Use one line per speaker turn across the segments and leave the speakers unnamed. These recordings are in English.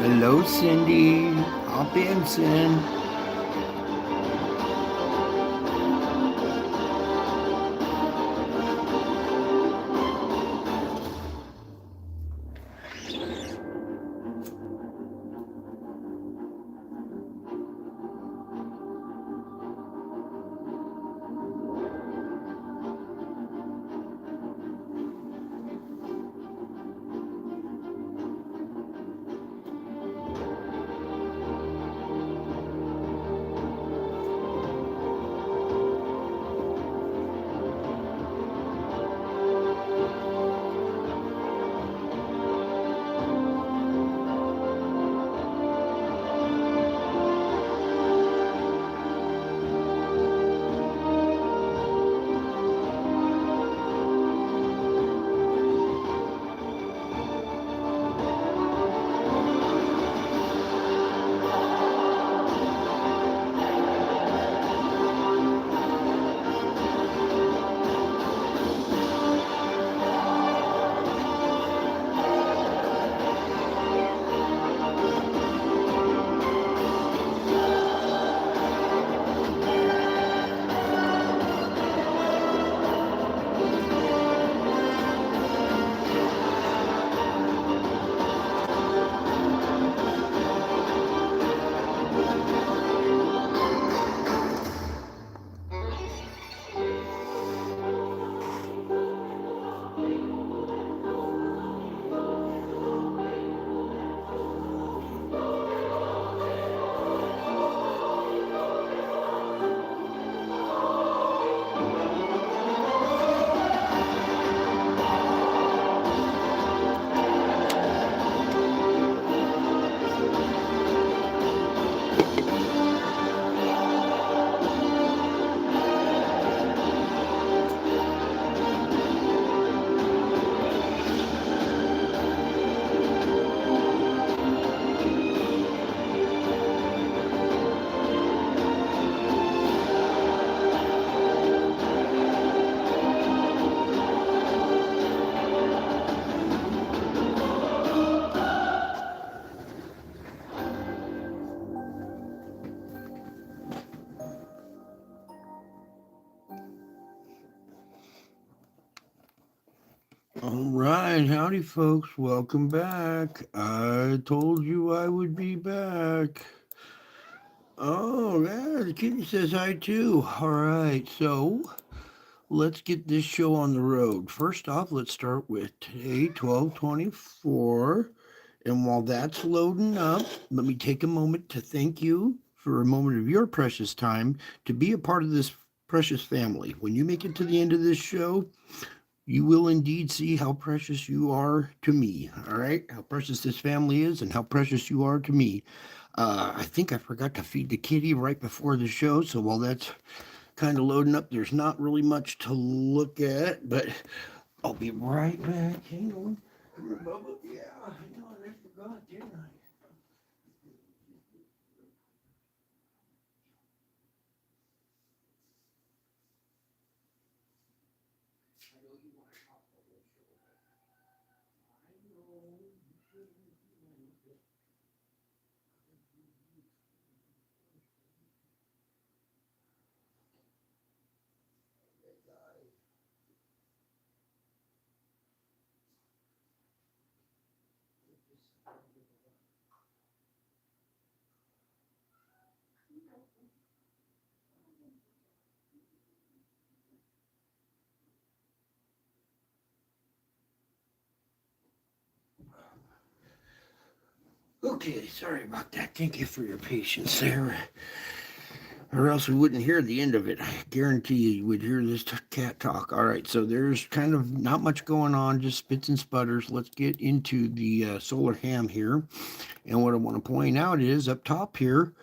Hello, Cindy. Hop in, Sin. All right, howdy, folks. Welcome back. I told you I would be back. Oh, yeah, the kitty says hi too. All right, so let's get this show on the road. First off, let's start with today, 12/24. And while that's loading up, let me take a moment to thank you for a moment of your precious time to be a part of this precious family. When you make it to the end of this show, you will indeed see how precious you are to me. All right, how precious this family is, and how precious you are to me. I think I forgot to feed the kitty right before the show, so while that's kind of loading up, there's not really much to look at, but I'll be right back. Hang on. Come here, Bubba. Yeah, hang on. I forgot, didn't I? I know you want to talk about this show. I know you shouldn't mind it. Okay, sorry about that. Thank you for your patience there. Or else we wouldn't hear the end of it. I guarantee you would hear this cat talk. All right, so there's kind of not much going on, just spits and sputters. Let's get into the solar ham here. And what I want to point out is up top here,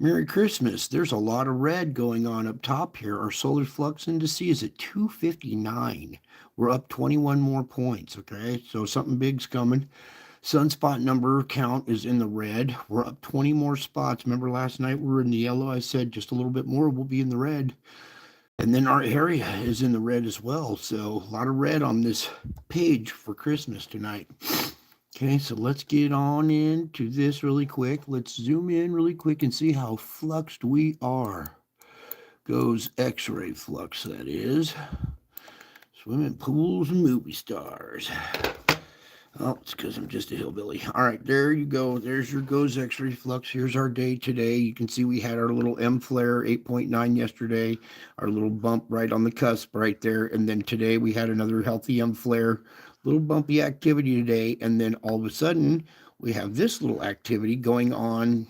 Merry Christmas. There's a lot of red going on up top here. Our solar flux indice is at 259. We're up 21 more points, okay? So something big's coming. Sunspot number count is in the red. We're up 20 more spots. Remember last night we were in the yellow? I said just a little bit more, we'll be in the red. And then our area is in the red as well. So a lot of red on this page for Christmas tonight. Okay, so let's get on into this really quick. Let's zoom in really quick and see how fluxed we are. Goes X-ray flux, that is. Swimming pools and movie stars. Oh, it's because I'm just a hillbilly. All right, there you go. There's your goes X-ray flux. Here's our day today. You can see we had our little M flare 8.9 yesterday, our little bump right on the cusp right there. And then today we had another healthy M flare, little bumpy activity today. And then all of a sudden we have this little activity going on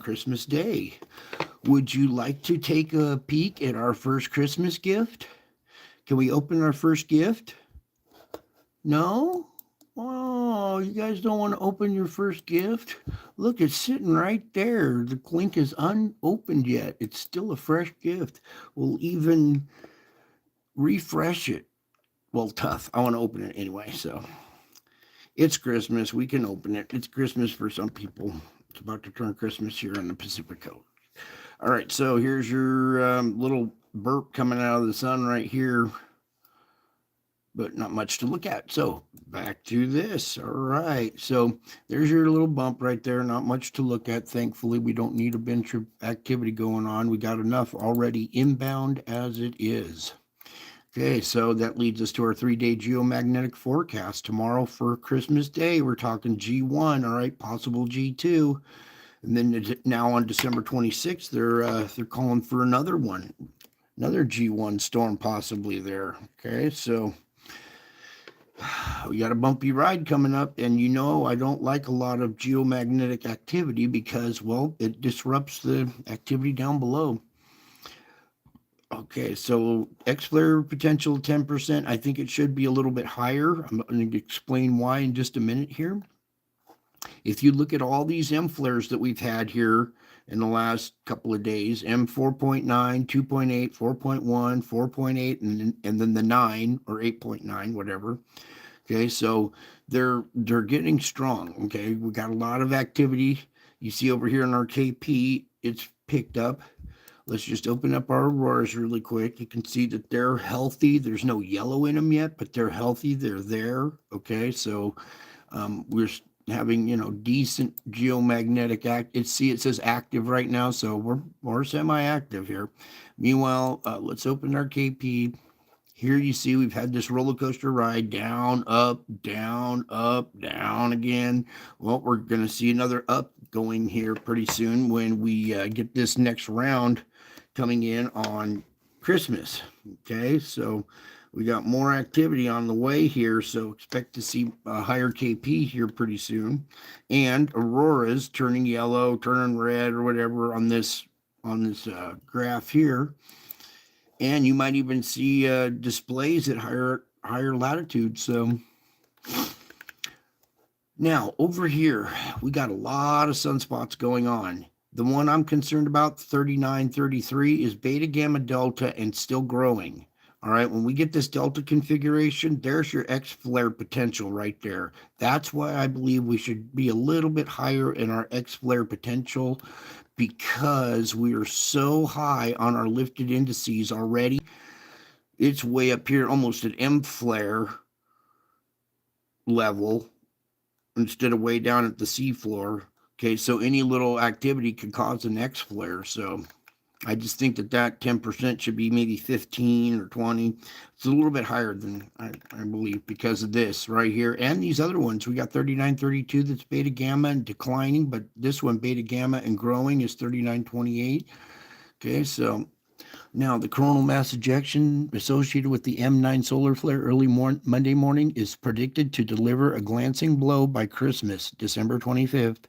Christmas Day. Would you like to take a peek at our first Christmas gift? Can we open our first gift? No? Oh, you guys don't want to open your first gift? Look, it's sitting right there. The clink is unopened yet. It's still a fresh gift. We'll even refresh it. Well, tough. I want to open it anyway, so it's Christmas. We can open it. It's Christmas for some people. It's about to turn Christmas here on the Pacific Coast. All right, so here's your little burp coming out of the sun right here, but not much to look at. So back to this. All right, so there's your little bump right there. Not much to look at. Thankfully, we don't need a bunch of activity going on. We got enough already inbound as it is. Okay, so that leads us to our 3-day geomagnetic forecast. Tomorrow for Christmas Day, we're talking G1, all right, possible G2. And then now on December 26th, they're calling for another one, another G1 storm possibly there. Okay, so we got a bumpy ride coming up, and you know I don't like a lot of geomagnetic activity because, well, it disrupts the activity down below. Okay, so X flare potential 10%. I think it should be a little bit higher. I'm going to explain why in just a minute here. If you look at all these M flares that we've had here in the last couple of days, M 4.9, 2.8, 4.1, 4.8, and then the 9 or 8.9, whatever. Okay, so they're getting strong. Okay, we got a lot of activity. You see over here in our KP, it's picked up. Let's just open up our auroras really quick. You can see that they're healthy. There's no yellow in them yet, but they're healthy. They're there. Okay, so we're having decent geomagnetic act. It says active right now, so we're semi-active here. Meanwhile, let's open our KP. Here you see we've had this roller coaster ride, down, up, down, up, down again. Well, we're going to see another up going here pretty soon when we get this next round coming in on Christmas. Okay, so we got more activity on the way here, so expect to see a higher KP here pretty soon. And auroras turning yellow, turning red, or whatever on this graph here. And you might even see displays at higher latitudes. So now over here, we got a lot of sunspots going on. The one I'm concerned about, 3933, is beta gamma delta and still growing. All right, when we get this delta configuration, there's your X flare potential right there. That's why I believe we should be a little bit higher in our X flare potential, because we are so high on our lifted indices already. It's way up here, almost at M flare level instead of way down at the sea floor. Okay, so any little activity could cause an X flare. So I just think that 10% should be maybe 15 or 20. It's a little bit higher than I believe because of this right here and these other ones. We got 3932 that's beta gamma and declining, but this one beta gamma and growing is 3928. Okay, so now, the coronal mass ejection associated with the M9 solar flare early Monday morning is predicted to deliver a glancing blow by Christmas, December 25th.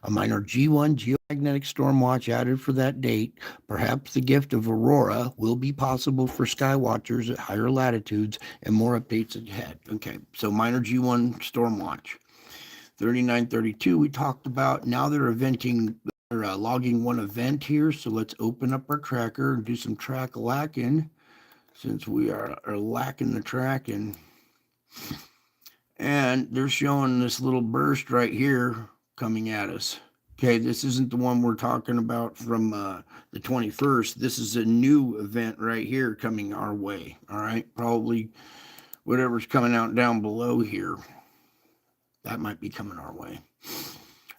A minor G1 geomagnetic storm watch added for that date. Perhaps the gift of aurora will be possible for sky watchers at higher latitudes, and more updates ahead. Okay, so minor G1 storm watch. 3932 we talked about. Now they're logging one event here, so let's open up our tracker and do some track lacking, since we are lacking the tracking. And they're showing this little burst right here coming at us. Okay, this isn't the one we're talking about from the 21st. This is a new event right here coming our way. All right, probably whatever's coming out down below here. That might be coming our way.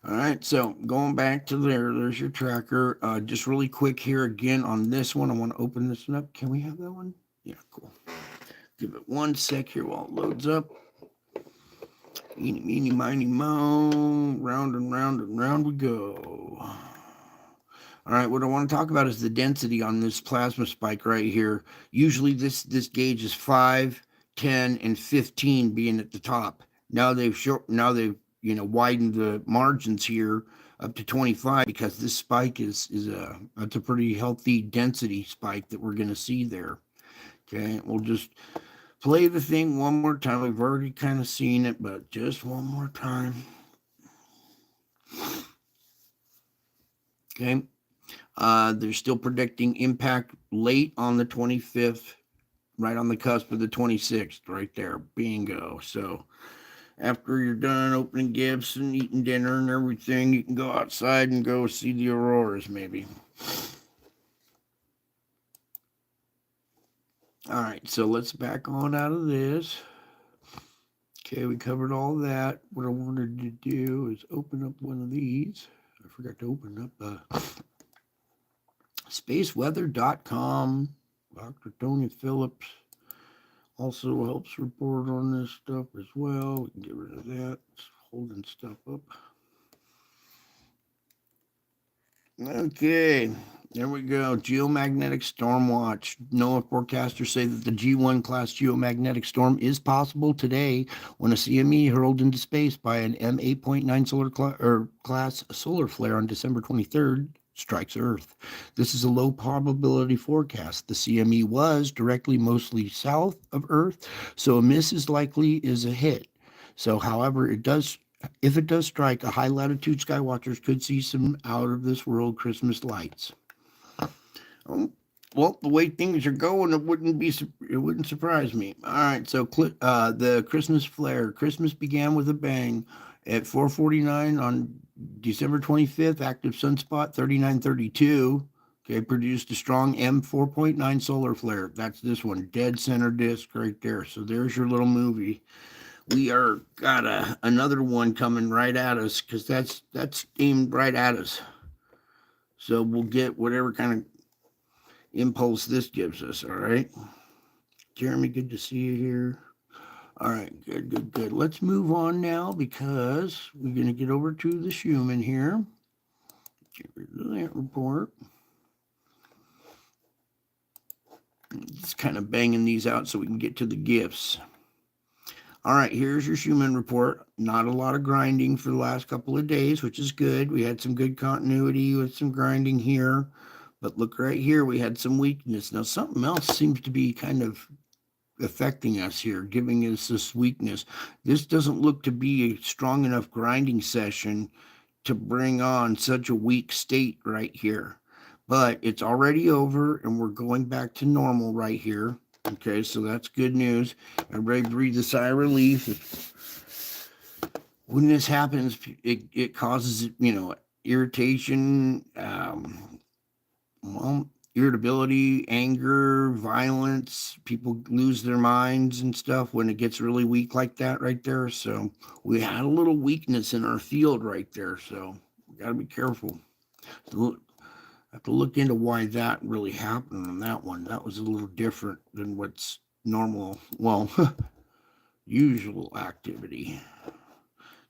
All right, so going back to there's your tracker. Just really quick here again on this one. I want to open this one up. Can we have that one? Yeah, cool. Give it 1 sec here while it loads up. Eeny, meeny, miny, moe. Round and round and round we go. All right, what I want to talk about is the density on this plasma spike right here. Usually this gauge is 5, 10, and 15 being at the top. Now they've widened the margins here up to 25 because this spike is a pretty healthy density spike that we're going to see there. Okay, we'll just play the thing one more time. We've already kind of seen it, but just one more time. Okay. They're still predicting impact late on the 25th, right on the cusp of the 26th, right there. Bingo. So after you're done opening gifts and eating dinner and everything, you can go outside and go see the auroras, maybe. All right, so let's back on out of this. Okay, we covered all that. What I wanted to do is open up one of these. I forgot to open up spaceweather.com. Dr. Tony Phillips also helps report on this stuff as well. We can get rid of that. It's holding stuff up. Okay, there we go. Geomagnetic storm watch. NOAA forecasters say that the G1 class geomagnetic storm is possible today when a CME hurled into space by an M8.9 class solar flare on December 23rd strikes Earth. This is a low probability forecast. The CME was directly mostly south of Earth, so a miss is likely is a hit. So, however, if it does strike, a high latitude sky watchers could see some out of this world Christmas lights. Well, the way things are going, it wouldn't surprise me. All right, so the Christmas flare. Christmas began with a bang at 4:49 on December 25th. Active sunspot 3932. Okay, produced a strong M4.9 solar flare. That's this one, dead center disk right there. So there's your little movie. We got another one coming right at us because that's aimed right at us. So we'll get whatever kind of impulse this gives us. All right, Jeremy, good to see you here. All right, good. Let's move on now because we're going to get over to the Schumann here. Get rid of that report. Just kind of banging these out so we can get to the gifts. All right, here's your Schumann report. Not a lot of grinding for the last couple of days, which is good. We had some good continuity with some grinding here. But look right here, we had some weakness. Now, something else seems to be kind of affecting us here, giving us this weakness. This doesn't look to be a strong enough grinding session to bring on such a weak state right here. But it's already over, and we're going back to normal right here. Okay, so that's good news. Everybody breathe a sigh of relief. When this happens, it causes, irritation, irritability, anger, violence. People lose their minds and stuff when it gets really weak like that right there. So we had a little weakness in our field right there. So we got to be careful. I have to look into why that really happened on that one. That was a little different than what's normal, usual activity.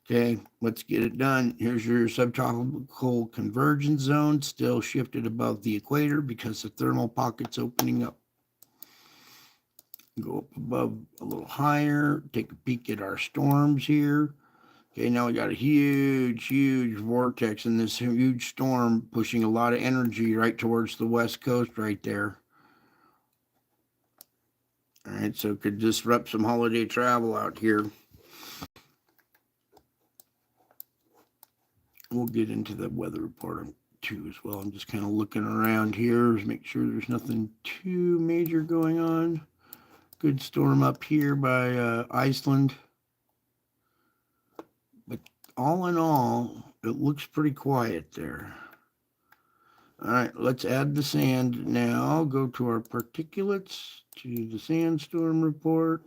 Okay, let's get it done. Here's your subtropical convergence zone, still shifted above the equator because the thermal pocket's opening up. Go up above a little higher, take a peek at our storms here. Okay, now we got a huge vortex in this huge storm pushing a lot of energy right towards the west coast right there. All right, so it could disrupt some holiday travel out here. We'll get into the weather report too as well. I'm just kind of looking around here to make sure there's nothing too major going on. Good storm up here by Iceland. But all in all, it looks pretty quiet there. All right, let's add the sand now. Go to our particulates, to the sandstorm report.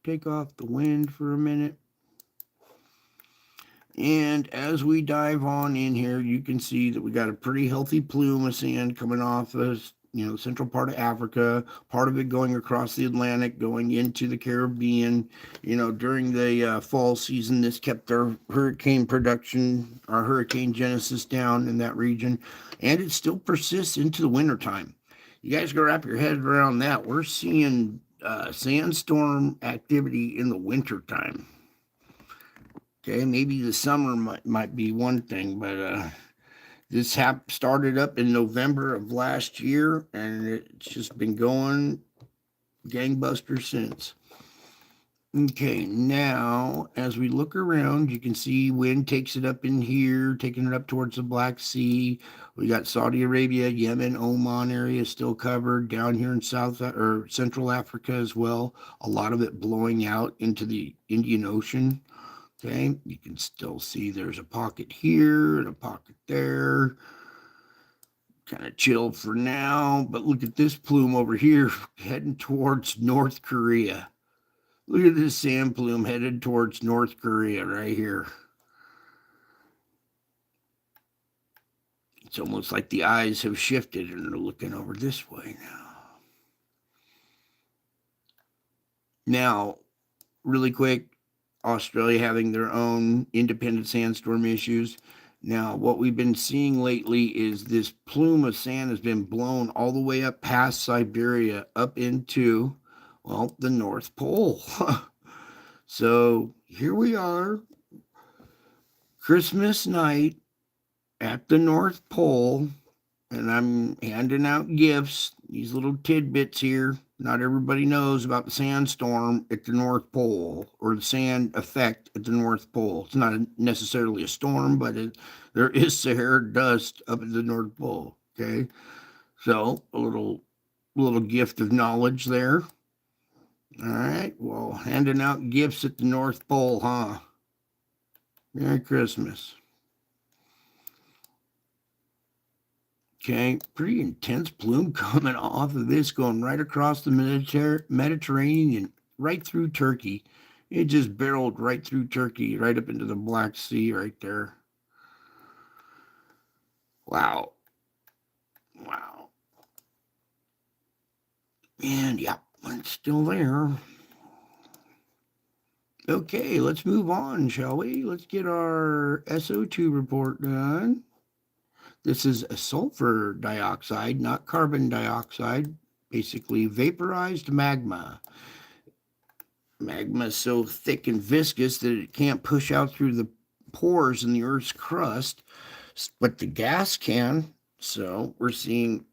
Take off the wind for a minute. And as we dive on in here, you can see that we got a pretty healthy plume of sand coming off the central part of Africa, part of it going across the Atlantic, going into the Caribbean. During the fall season, this kept our hurricane production, our hurricane genesis down in that region, and it still persists into the wintertime. You guys got to wrap your head around that. We're seeing sandstorm activity in the wintertime. Okay, maybe the summer might be one thing, but this started up in November of last year, and it's just been going gangbusters since. Okay, now as we look around, you can see wind takes it up in here, taking it up towards the Black Sea. We got Saudi Arabia, Yemen, Oman area still covered down here in South or Central Africa as well. A lot of it blowing out into the Indian Ocean. Okay, you can still see there's a pocket here and a pocket there. Kind of chill for now, but look at this plume over here heading towards North Korea. Look at this sand plume headed towards North Korea right here. It's almost like the eyes have shifted and they're looking over this way now. Now, really quick, Australia having their own independent sandstorm issues. Now, what we've been seeing lately is this plume of sand has been blown all the way up past Siberia, up into, well, the North Pole. So here we are, Christmas night at the North Pole, and I'm handing out gifts, these little tidbits here. Not everybody knows about the sandstorm at the North Pole or the sand effect at the North Pole. It's not necessarily a storm, but there is Sahara dust up at the North Pole. Okay, so a little gift of knowledge there. All right, well, handing out gifts at the North Pole, huh? Merry Christmas. Okay, pretty intense plume coming off of this, going right across the Mediterranean, right through Turkey. It just barreled right through Turkey, right up into the Black Sea right there. Wow. Wow. And yeah, it's still there. Okay, let's move on, shall we? Let's get our SO2 report done. This is a sulfur dioxide, not carbon dioxide, basically vaporized magma. Magma is so thick and viscous that it can't push out through the pores in the Earth's crust, but the gas can. So we're seeing,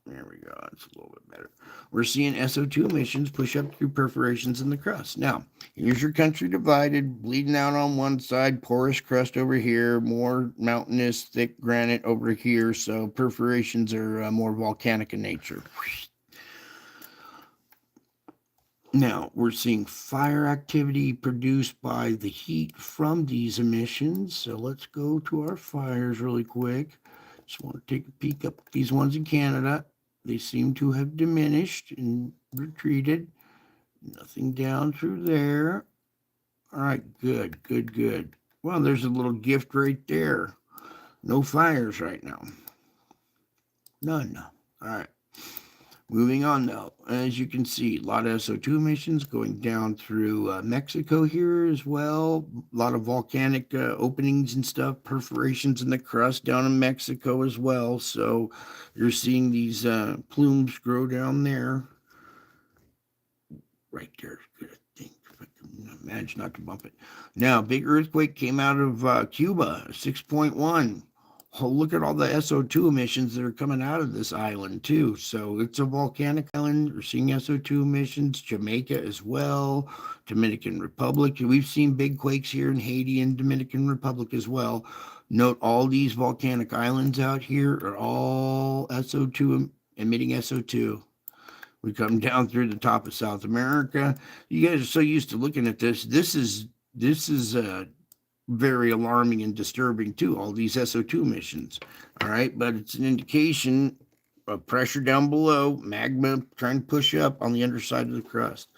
there we go, it's a little bit better. We're seeing SO2 emissions push up through perforations in the crust. Now, here's your country divided, bleeding out on one side, porous crust over here, more mountainous, thick granite over here. So perforations are more volcanic in nature. Now, we're seeing fire activity produced by the heat from these emissions. So let's go to our fires really quick. Just want to take a peek up at these ones in Canada. They seem to have diminished and retreated. Nothing down through there. All right, good. Well, there's a little gift right there. No fires right now. None. All right. Moving on now. As you can see, a lot of SO2 emissions going down through Mexico here as well. A lot of volcanic openings and stuff, perforations in the crust down in Mexico as well. So you're seeing these plumes grow down there. Right there. Good, I think. If I can manage not to bump it. Now, big earthquake came out of Cuba, 6.1. Oh, look at all the SO2 emissions that are coming out of this island, too. So it's a volcanic island. We're seeing SO2 emissions. Jamaica as well. Dominican Republic. We've seen big quakes here in Haiti and Dominican Republic as well. Note all these volcanic islands out here are all SO2 emitting SO2. We come down through the top of South America. You guys are so used to looking at this. This is very alarming and disturbing too, all these SO2 emissions. All right, but it's an indication of pressure down below, magma trying to push up on the underside of the crust.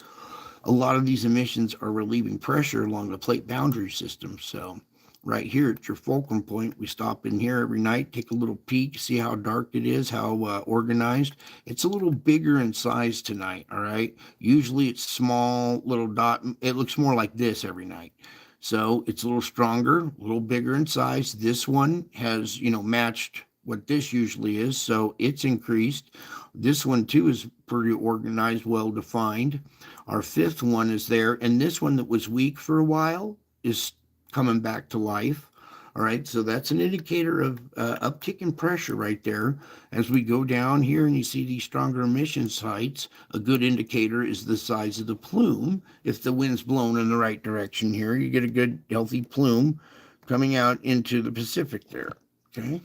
A lot of these emissions are relieving pressure along the plate boundary system. So right here at your fulcrum point. We stop in here every night, take a little peek, see how dark it is, how organized. It's a little bigger in size tonight, all right? Usually it's small, little dot. It looks more like this every night. So it's a little stronger, a little bigger in size. This one has, matched what this usually is, so it's increased. This one too is pretty organized, well defined. Our fifth one is there, and this one that was weak for a while is coming back to life. All right, so that's an indicator of uptick in pressure right there. As we go down here and you see these stronger emission sites, a good indicator is the size of the plume. If the wind's blown in the right direction here, you get a good healthy plume coming out into the Pacific there. Okay,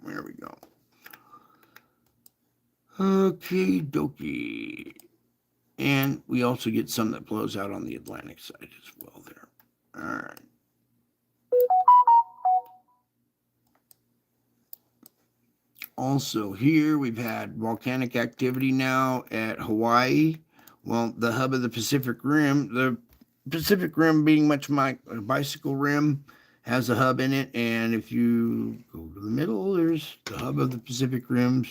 there we go. Okay, dokie. And we also get some that blows out on the Atlantic side as well there. All right. Also here, we've had volcanic activity now at Hawaii. Well, the hub of the Pacific Rim being much my bicycle rim, has a hub in it. And if you go to the middle, there's the hub of the Pacific Rim,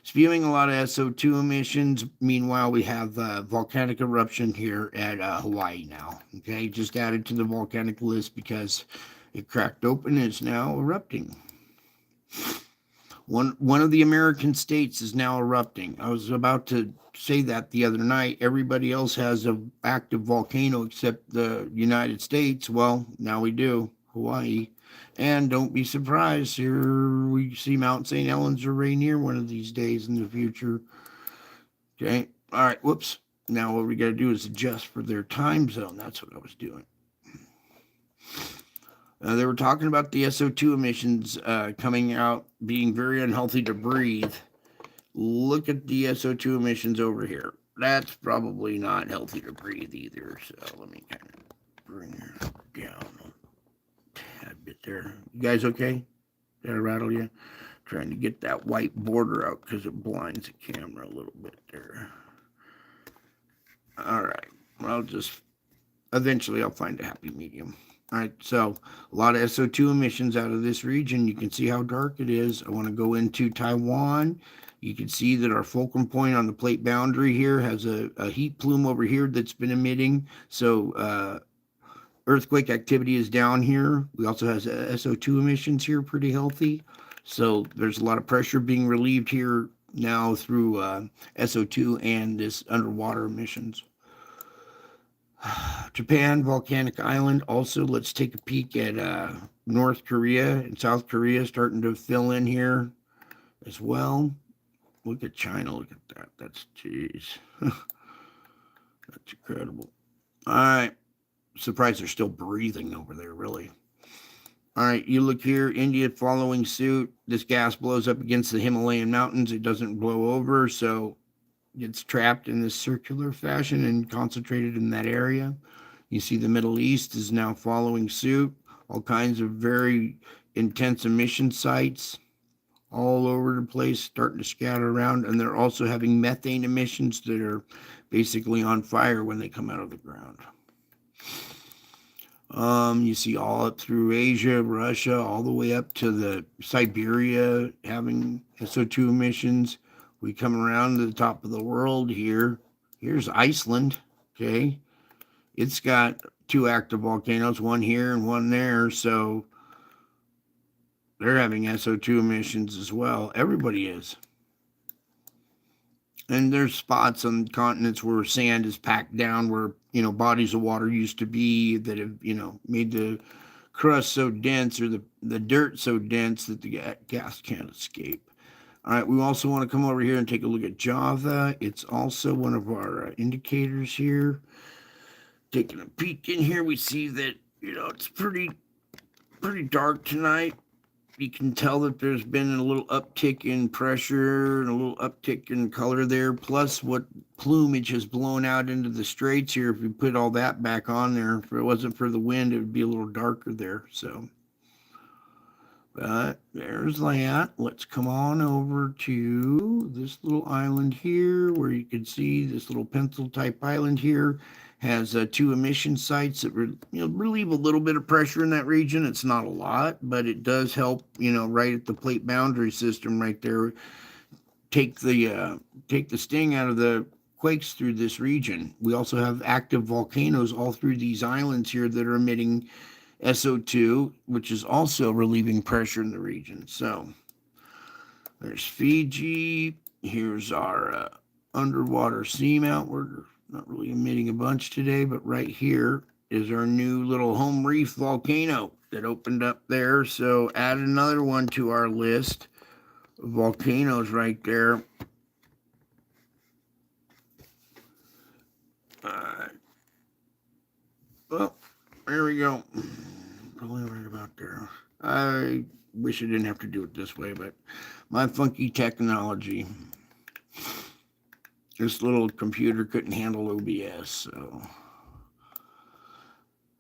spewing a lot of SO2 emissions. Meanwhile, we have volcanic eruption here at Hawaii now. Okay, just added to the volcanic list because it cracked open and is now erupting. One of the American states is now erupting. I was about to say that the other night. Everybody else has an active volcano except the United States. Well, now we do. Hawaii. And don't be surprised, here we see Mount St. Helens or Rainier one of these days in the future. Okay. All right. Whoops. Now what we got to do is adjust for their time zone. That's what I was doing. They were talking about the SO2 emissions coming out, being very unhealthy to breathe. Look at the SO2 emissions over here. That's probably not healthy to breathe either. So let me kind of bring her down a tad bit there. You guys okay? Did I rattle you? Trying to get that white border out because it blinds the camera a little bit there. All right. Well, eventually I'll find a happy medium. All right, so a lot of SO2 emissions out of this region. You can see how dark it is. I want to go into Taiwan. You can see that our fulcrum point on the plate boundary here has a heat plume over here that's been emitting. So earthquake activity is down here. We also have SO2 emissions here, pretty healthy. So there's a lot of pressure being relieved here now through SO2 and this underwater emissions. Japan, volcanic island. Also, let's take a peek at North Korea and South Korea starting to fill in here as well. Look at China. Look at that. That's jeez. That's incredible. All right. Surprised they're still breathing over there, really. All right, you look here, India following suit. This gas blows up against the Himalayan mountains. It doesn't blow over, so gets trapped in this circular fashion and concentrated in that area. You see the Middle East is now following suit. All kinds of very intense emission sites all over the place, starting to scatter around. And they're also having methane emissions that are basically on fire when they come out of the ground. You see all up through Asia, Russia, all the way up to the Siberia having SO2 emissions. We come around to the top of the world here. Here's Iceland, okay? It's got 2 active volcanoes, one here and one there, so they're having SO2 emissions as well. Everybody is. And there's spots on continents where sand is packed down, where, bodies of water used to be that have, made the crust so dense or the dirt so dense that the gas can't escape. All right, we also want to come over here and take a look at Java. It's also one of our indicators here. Taking a peek in here, we see that, it's pretty dark tonight. You can tell that there's been a little uptick in pressure and a little uptick in color there, plus what plumage has blown out into the straits here. If we put all that back on there, if it wasn't for the wind, it would be a little darker there. So But there's that. Let's come on over to this little island here where you can see this little pencil type island here has two emission sites that relieve a little bit of pressure in that region. It's not a lot, but it does help, right at the plate boundary system right there, take the sting out of the quakes through this region. We also have active volcanoes all through these islands here that are emitting SO2, which is also relieving pressure in the region. So there's Fiji. Here's our underwater seamount. We're not really emitting a bunch today, but right here is our new little home reef volcano that opened up there. So add another one to our list of volcanoes right there. All right. Well, there we go. Probably right about there. I wish I didn't have to do it this way, but my funky technology. This little computer couldn't handle OBS, so.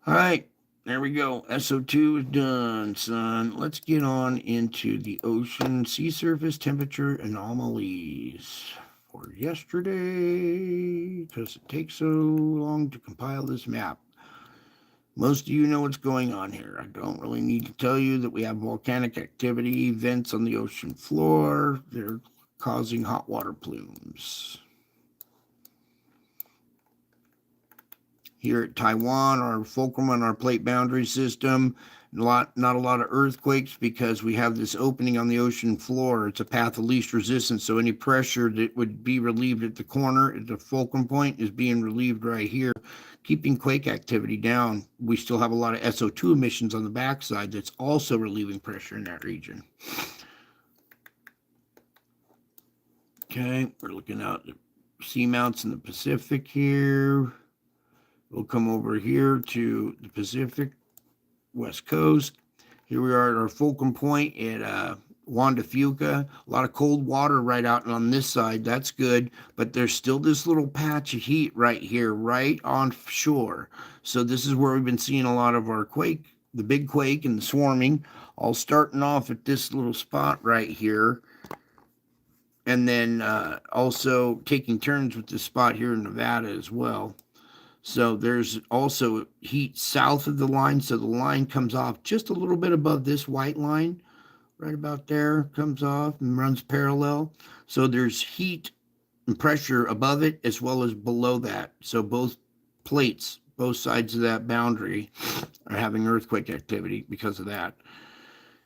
All right, there we go. SO2 is done, son. Let's get on into the ocean sea surface temperature anomalies for yesterday, because it takes so long to compile this map. Most of you know what's going on here. I don't really need to tell you that we have volcanic activity, vents on the ocean floor. They're causing hot water plumes. Here at Taiwan, our fulcrum on our plate boundary system, not a lot of earthquakes because we have this opening on the ocean floor. It's a path of least resistance, so any pressure that would be relieved at the corner, at the fulcrum point, is being relieved right here, keeping quake activity down. We still have a lot of SO2 emissions on the backside that's also relieving pressure in that region. Okay, we're looking out the seamounts in the Pacific here. We'll come over here to the Pacific West Coast. Here we are at our fulcrum point at Juan de Fuca. A lot of cold water right out on this side. That's good. But there's still this little patch of heat right here, right on shore. So this is where we've been seeing a lot of our quake, the big quake and the swarming, all starting off at this little spot right here. And then also taking turns with this spot here in Nevada as well. So there's also heat south of the line. So the line comes off just a little bit above this white line, right about there, comes off and runs parallel. So there's heat and pressure above it as well as below that. So both plates, both sides of that boundary are having earthquake activity because of that.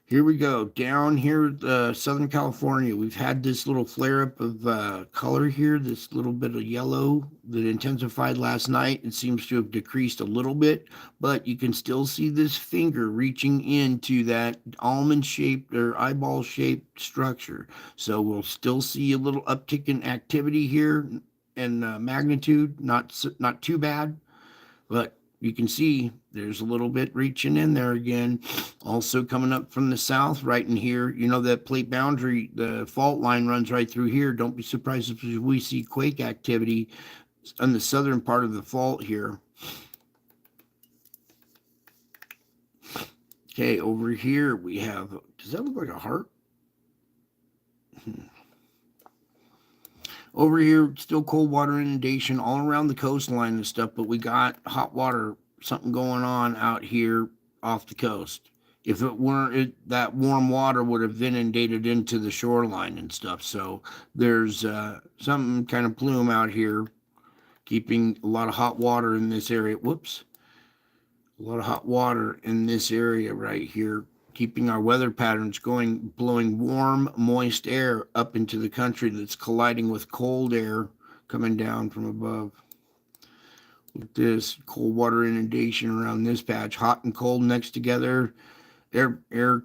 Here we go. Down here, Southern California, we've had this little flare-up of color here, this little bit of yellow that intensified last night. It seems to have decreased a little bit, but you can still see this finger reaching into that almond-shaped or eyeball-shaped structure. So we'll still see a little uptick in activity here and magnitude, not too bad, but you can see there's a little bit reaching in there again. Also coming up from the south right in here, that plate boundary, the fault line runs right through here. Don't be surprised if we see quake activity on the southern part of the fault here. Okay, over here we have, does that look like a heart? Over here, still cold water inundation all around the coastline and stuff, but we got hot water, something going on out here off the coast. If it weren't, that warm water would have inundated into the shoreline and stuff. So there's some kind of plume out here, keeping a lot of hot water in this area. Whoops. A lot of hot water in this area right here, keeping our weather patterns going, blowing warm, moist air up into the country that's colliding with cold air coming down from above. With this cold water inundation around this patch, hot and cold next together, air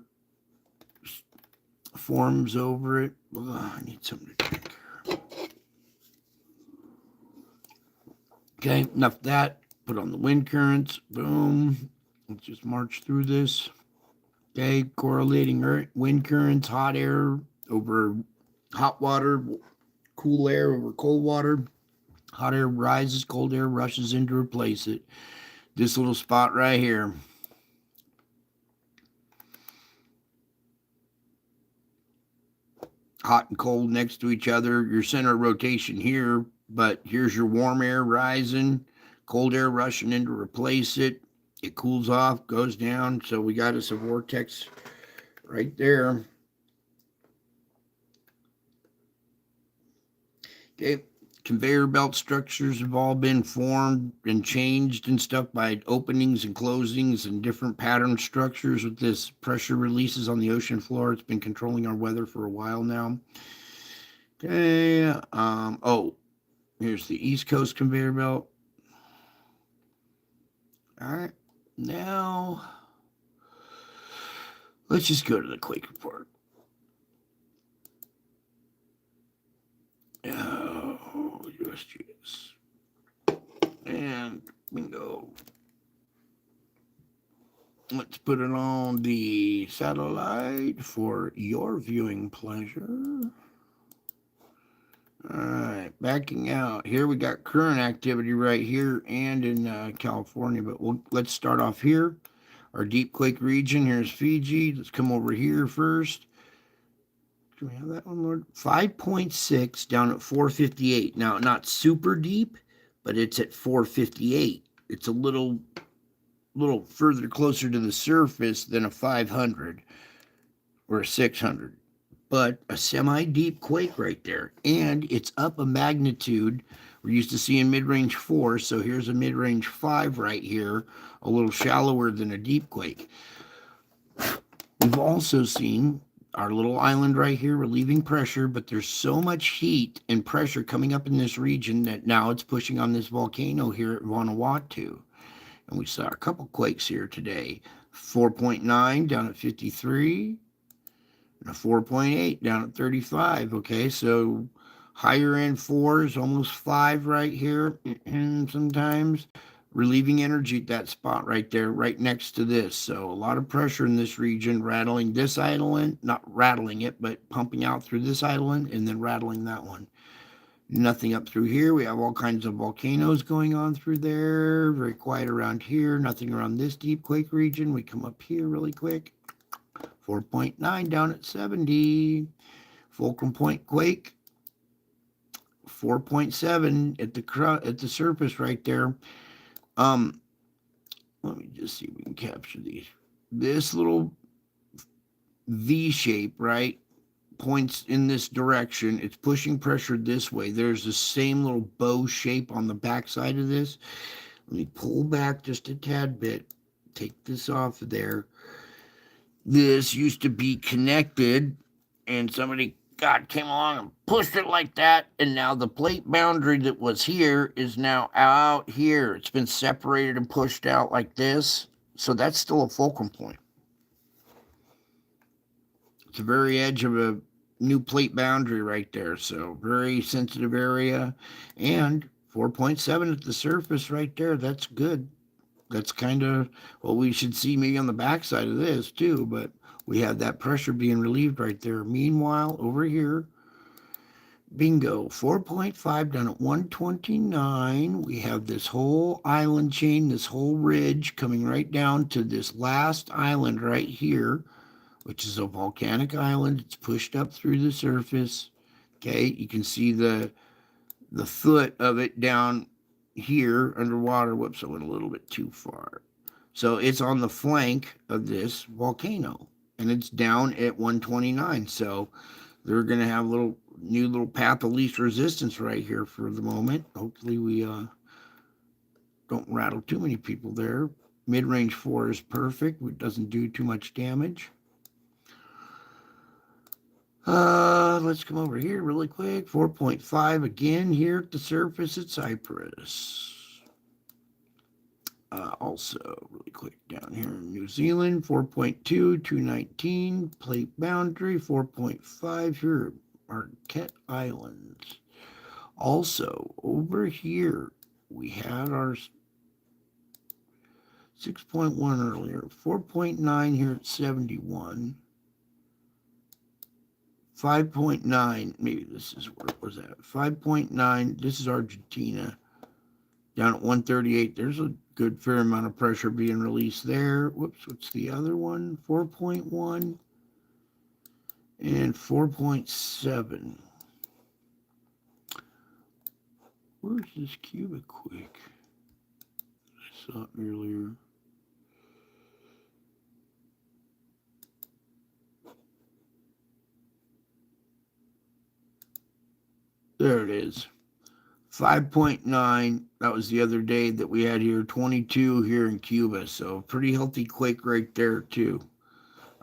forms over it. I need something to drink here. Okay, enough of that. Put on the wind currents. Boom. Let's just march through this. Okay, correlating wind currents, hot air over hot water, cool air over cold water. Hot air rises, cold air rushes in to replace it. This little spot right here. hot and cold next to each other. Your center of rotation here, but here's your warm air rising, cold air rushing in to replace it. It cools off, goes down. So we got us a vortex right there. Okay. Conveyor belt structures have all been formed and changed and stuff by openings and closings and different pattern structures with this pressure releases on the ocean floor. It's been controlling our weather for a while now. Okay. Here's the East Coast conveyor belt. All right. Now, let's just go to the quake report. USGS. And bingo. Let's put it on the satellite for your viewing pleasure. All right, backing out. Here we got current activity right here and in California, but let's start off here. Our deep quake region, here's Fiji. Let's come over here first. Do we have that one, Lord? 5.6 down at 458. Now, not super deep, but it's at 458. It's a little further closer to the surface than a 500 or a 600. But a semi-deep quake right there. And it's up a magnitude. We're used to seeing mid-range 4, so here's a mid-range 5 right here, a little shallower than a deep quake. We've also seen our little island right here relieving pressure, but there's so much heat and pressure coming up in this region that now it's pushing on this volcano here at Vanuatu. And we saw a couple quakes here today. 4.9 down at 53, and a 4.8 down at 35. Okay, so higher end 4s, almost 5 right here. Sometimes relieving energy at that spot right there, right next to this. So a lot of pressure in this region, rattling this island, not rattling it, but pumping out through this island and then rattling that one. Nothing up through here. We have all kinds of volcanoes going on through there. Very quiet around here. Nothing around this deep quake region. We come up here really quick. 4.9 down at 70. Fulcrum Point quake. 4.7 at the surface right there. Let me just see if we can capture these. This little V shape, right, points in this direction. It's pushing pressure this way. There's the same little bow shape on the backside of this. Let me pull back just a tad bit. Take this off of there. This used to be connected, and somebody came along and pushed it like that, and now the plate boundary that was here is now out here. It's been separated and pushed out like this, so that's still a fulcrum point. It's the very edge of a new plate boundary right there, so very sensitive area, and 4.7 at the surface right there. That's good. That's kind of what we should see maybe on the backside of this too, but we have that pressure being relieved right there. Meanwhile, over here, bingo, 4.5 down at 129. We have this whole island chain, this whole ridge coming right down to this last island right here, which is a volcanic island. It's pushed up through the surface. Okay, you can see the foot of it down here underwater. Whoops, I went a little bit too far. So it's on the flank of this volcano, and it's down at 129. So they're going to have a new little path of least resistance right here for the moment. Hopefully we don't rattle too many people there. Mid-range 4 is perfect. It doesn't do too much damage. Let's come over here really quick. 4.5 again here at the surface at Cyprus. Also, really quick down here in New Zealand, 4.2, 219, plate boundary, 4.5 here at Marquette Islands. Also, over here, we had our 6.1 earlier, 4.9 here at 71. 5.9, maybe this is where it was at. 5.9, this is Argentina. Down at 138, there's a good fair amount of pressure being released there. Whoops, what's the other one? 4.1. and 4.7. Where's this Cuba quake? I saw it earlier. There it is. 5.9. That was the other day that we had here. 22 here in Cuba. So pretty healthy quake right there, too.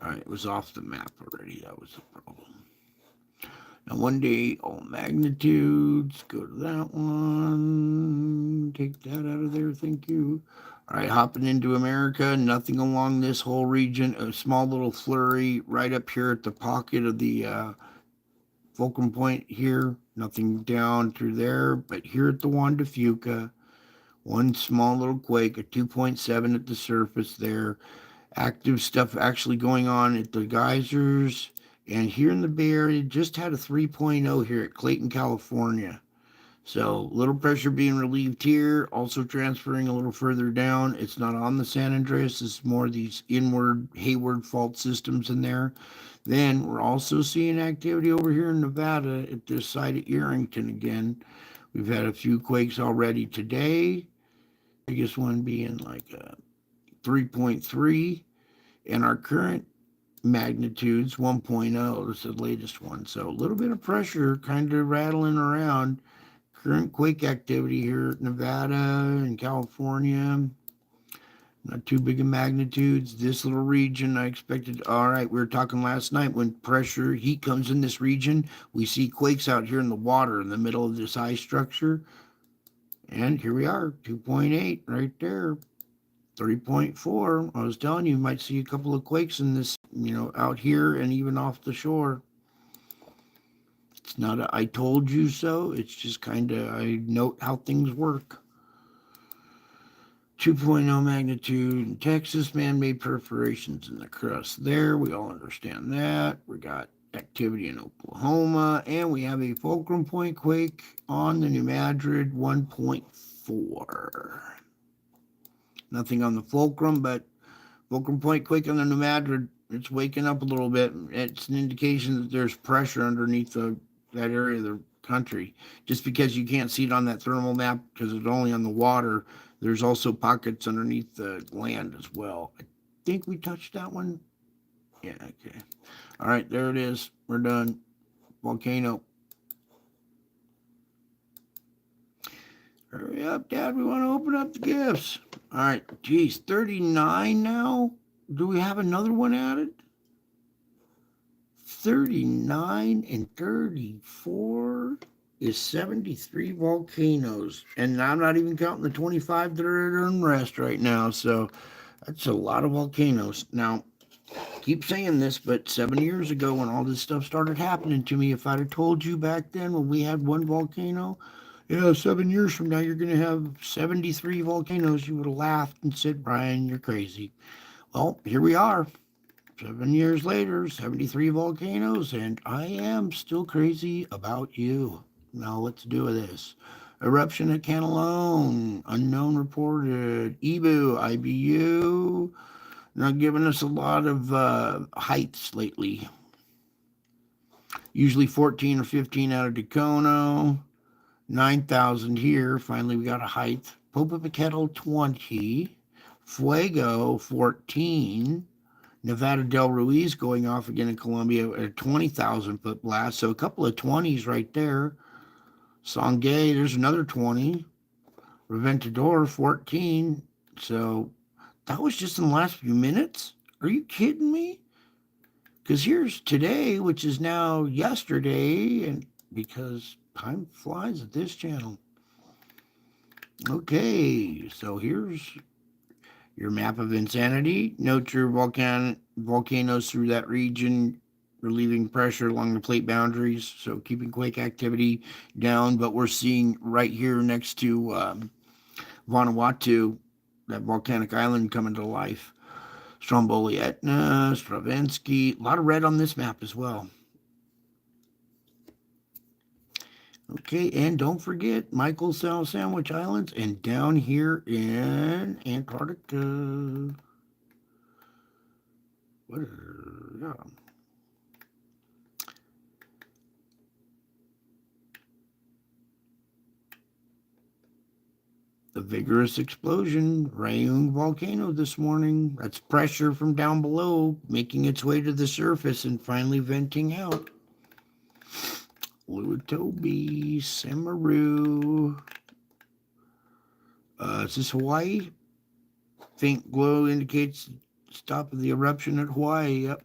All right, it was off the map already. That was the problem. Now, one day, all magnitudes. Go to that one. Take that out of there. Thank you. All right, hopping into America. Nothing along this whole region. A small little flurry right up here at the pocket of the Fulcrum Point here. Nothing down through there. But here at the Juan de Fuca, one small little quake, a 2.7 at the surface there. Active stuff actually going on at the geysers. And here in the Bay Area, just had a 3.0 here at Clayton, California. So little pressure being relieved here, also transferring a little further down. It's not on the San Andreas, it's more these inward Hayward fault systems in there. Then we're also seeing activity over here in Nevada at this site at Arrington again. We've had a few quakes already today. Biggest one being like a 3.3, and our current magnitudes 1.0 is the latest one. So a little bit of pressure kind of rattling around. Current quake activity here at Nevada and California. Not too big of magnitudes. This little region, I expected. All right, we were talking last night when pressure, heat comes in this region. We see quakes out here in the water in the middle of this ice structure. And here we are, 2.8 right there. 3.4. I was telling you might see a couple of quakes in this, out here and even off the shore. It's not a I told you so. It's just kind of I note how things work. 2.0 magnitude in Texas, man-made perforations in the crust there. We all understand that. We got activity in Oklahoma, and we have a fulcrum point quake on the New Madrid 1.4. Nothing on the fulcrum, but fulcrum point quake on the New Madrid, it's waking up a little bit. It's an indication that there's pressure underneath that area of the country. Just because you can't see it on that thermal map because it's only on the water, there's also pockets underneath the land as well. I think we touched that one. Yeah, okay. All right, there it is. We're done. Volcano. Hurry up, Dad. We want to open up the gifts. All right, geez, 39 now? Do we have another one added? 39 and 34 is 73 volcanoes. And I'm not even counting the 25 that are at unrest right now. So that's a lot of volcanoes. Now, keep saying this, but 7 years ago when all this stuff started happening to me, if I'd have told you back then when we had one volcano, 7 years from now you're going to have 73 volcanoes, you would have laughed and said, Brian, you're crazy. Well, here we are. 7 years later, 73 volcanoes, and I am still crazy about you. Now let's do this. Eruption at Canalone, unknown reported. Ibu, IBU, not giving us a lot of heights lately. Usually 14 or 15 out of Dacono. 9,000 here. Finally, we got a height. Popocatépetl 20. Fuego 14. Nevada Del Ruiz going off again in Colombia at a 20,000 foot blast. So a couple of 20s right there. Sangay, there's another 20. Reventador 14. So that was just in the last few minutes. Are you kidding me? Because here's today, which is now yesterday, and because time flies at this channel. Okay, so here's your map of insanity. Note your volcanoes through that region, relieving pressure along the plate boundaries, so keeping quake activity down. But we're seeing right here next to Vanuatu, that volcanic island coming to life. Stromboli Etna, Stravinsky, a lot of red on this map as well. Okay, and don't forget Michael Sandwich Islands and down here in Antarctica. Yeah. A vigorous explosion, Rayung volcano this morning. That's pressure from down below making its way to the surface and finally venting out. Luatobi, Samaru. Is this Hawaii? Faint glow indicates stop of the eruption at Hawaii. Yep.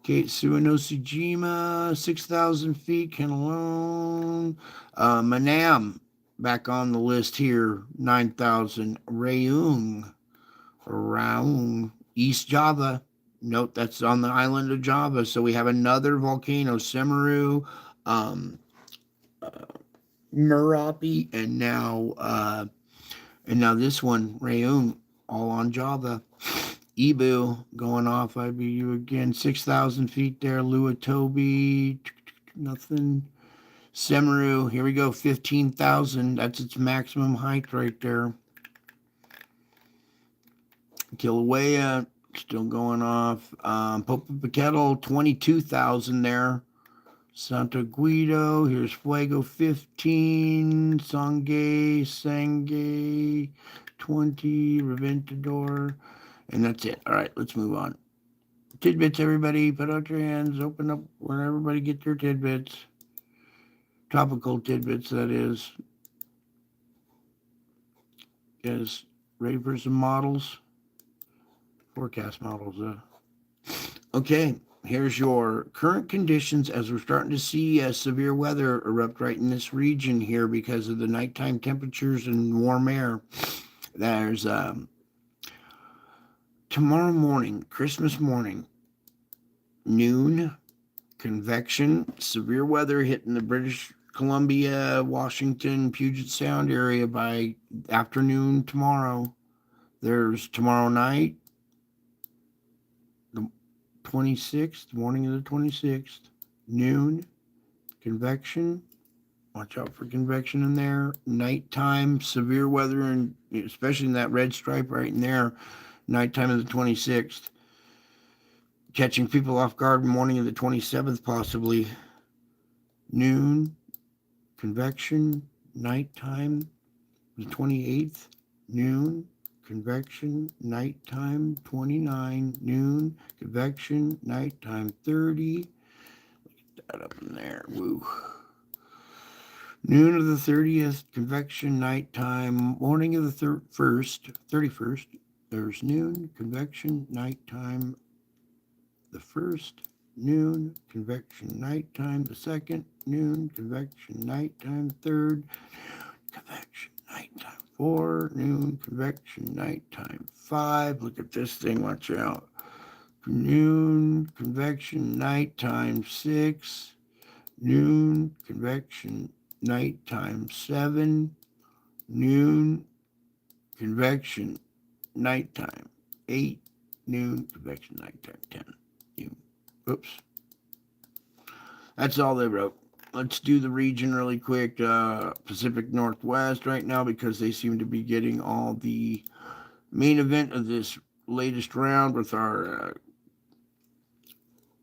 Okay, Suwanosejima, 6,000 feet, Kenalone. Manam, back on the list here, 9,000. Rayung, East Java. Note that's on the island of Java. So we have another volcano, Semeru, Merapi, and now this one, Rayung, all on Java. Ibu going off IBU again, 6,000 feet there. Luatobi, nothing. Semeru, here we go, 15,000. That's its maximum height right there. Kilauea, still going off. Popocatépetl, 22,000 there. Santo Guido, here's Fuego, 15. Sangay, 20. Reventador. And that's it. All right, let's move on. Tidbits, everybody. Put out your hands. Open up where everybody get their tidbits. Topical tidbits, that is. Yes, ready for some models? Forecast models. Okay, here's your current conditions as we're starting to see severe weather erupt right in this region here because of the nighttime temperatures and warm air. There's tomorrow morning, Christmas morning, noon, convection, severe weather hitting the British Columbia, Washington, Puget Sound area by afternoon tomorrow. There's tomorrow night, the 26th, morning of the 26th, noon, convection. Watch out for convection in there. Nighttime, severe weather, and especially in that red stripe right in there. Nighttime of the 26th. Catching people off guard morning of the 27th, possibly. Noon, convection, nighttime, the 28th, noon, convection, nighttime, 29, noon, convection, nighttime, 30. Look at that up in there. Woo. Noon of the 30th, convection, nighttime, morning of the 31st, there's noon, convection, nighttime, the 1st, noon, convection, nighttime, the 2nd, noon, convection, nighttime, 3rd, convection, nighttime, 4, noon, convection, nighttime, 5. Look at this thing, watch out. Noon, convection, nighttime, 6, noon, convection, nighttime, 7, noon, convection, nighttime, 8, noon, convection, nighttime, 10. Oops. That's all they wrote. Let's do the region really quick. Pacific Northwest right now because they seem to be getting all the main event of this latest round with our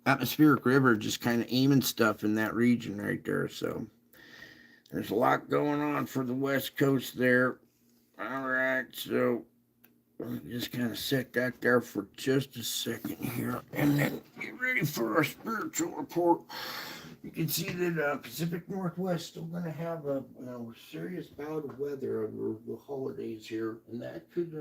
atmospheric river just kind of aiming stuff in that region right there. So there's a lot going on for the West Coast there. All right, so we'll just kind of set that there for just a second here, and then get ready for our spiritual report. You can see that Pacific Northwest still going to have a serious bout of weather over the holidays here, and that could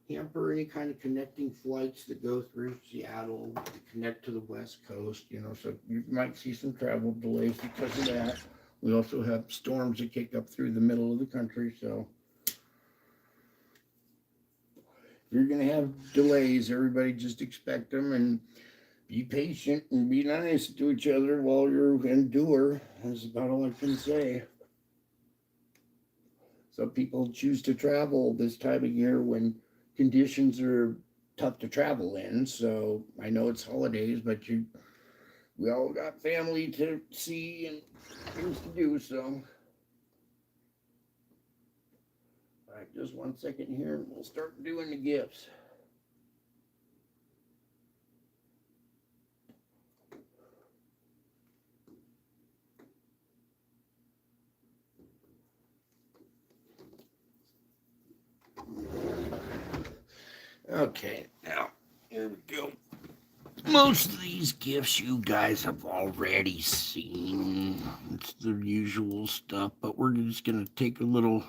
hamper any kind of connecting flights that go through Seattle to connect to the West Coast. So you might see some travel delays because of that. We also have storms that kick up through the middle of the country, so if you're going to have delays, everybody just expect them and be patient and be nice to each other while you endure. That's about all I can say. Some people choose to travel this time of year when conditions are tough to travel in. So I know it's holidays, but we all got family to see and things to do, so. All right, just 1 second here, and we'll start doing the gifts. Okay, now, here we go. Most of these gifts you guys have already seen. It's the usual stuff, but we're just going to take a little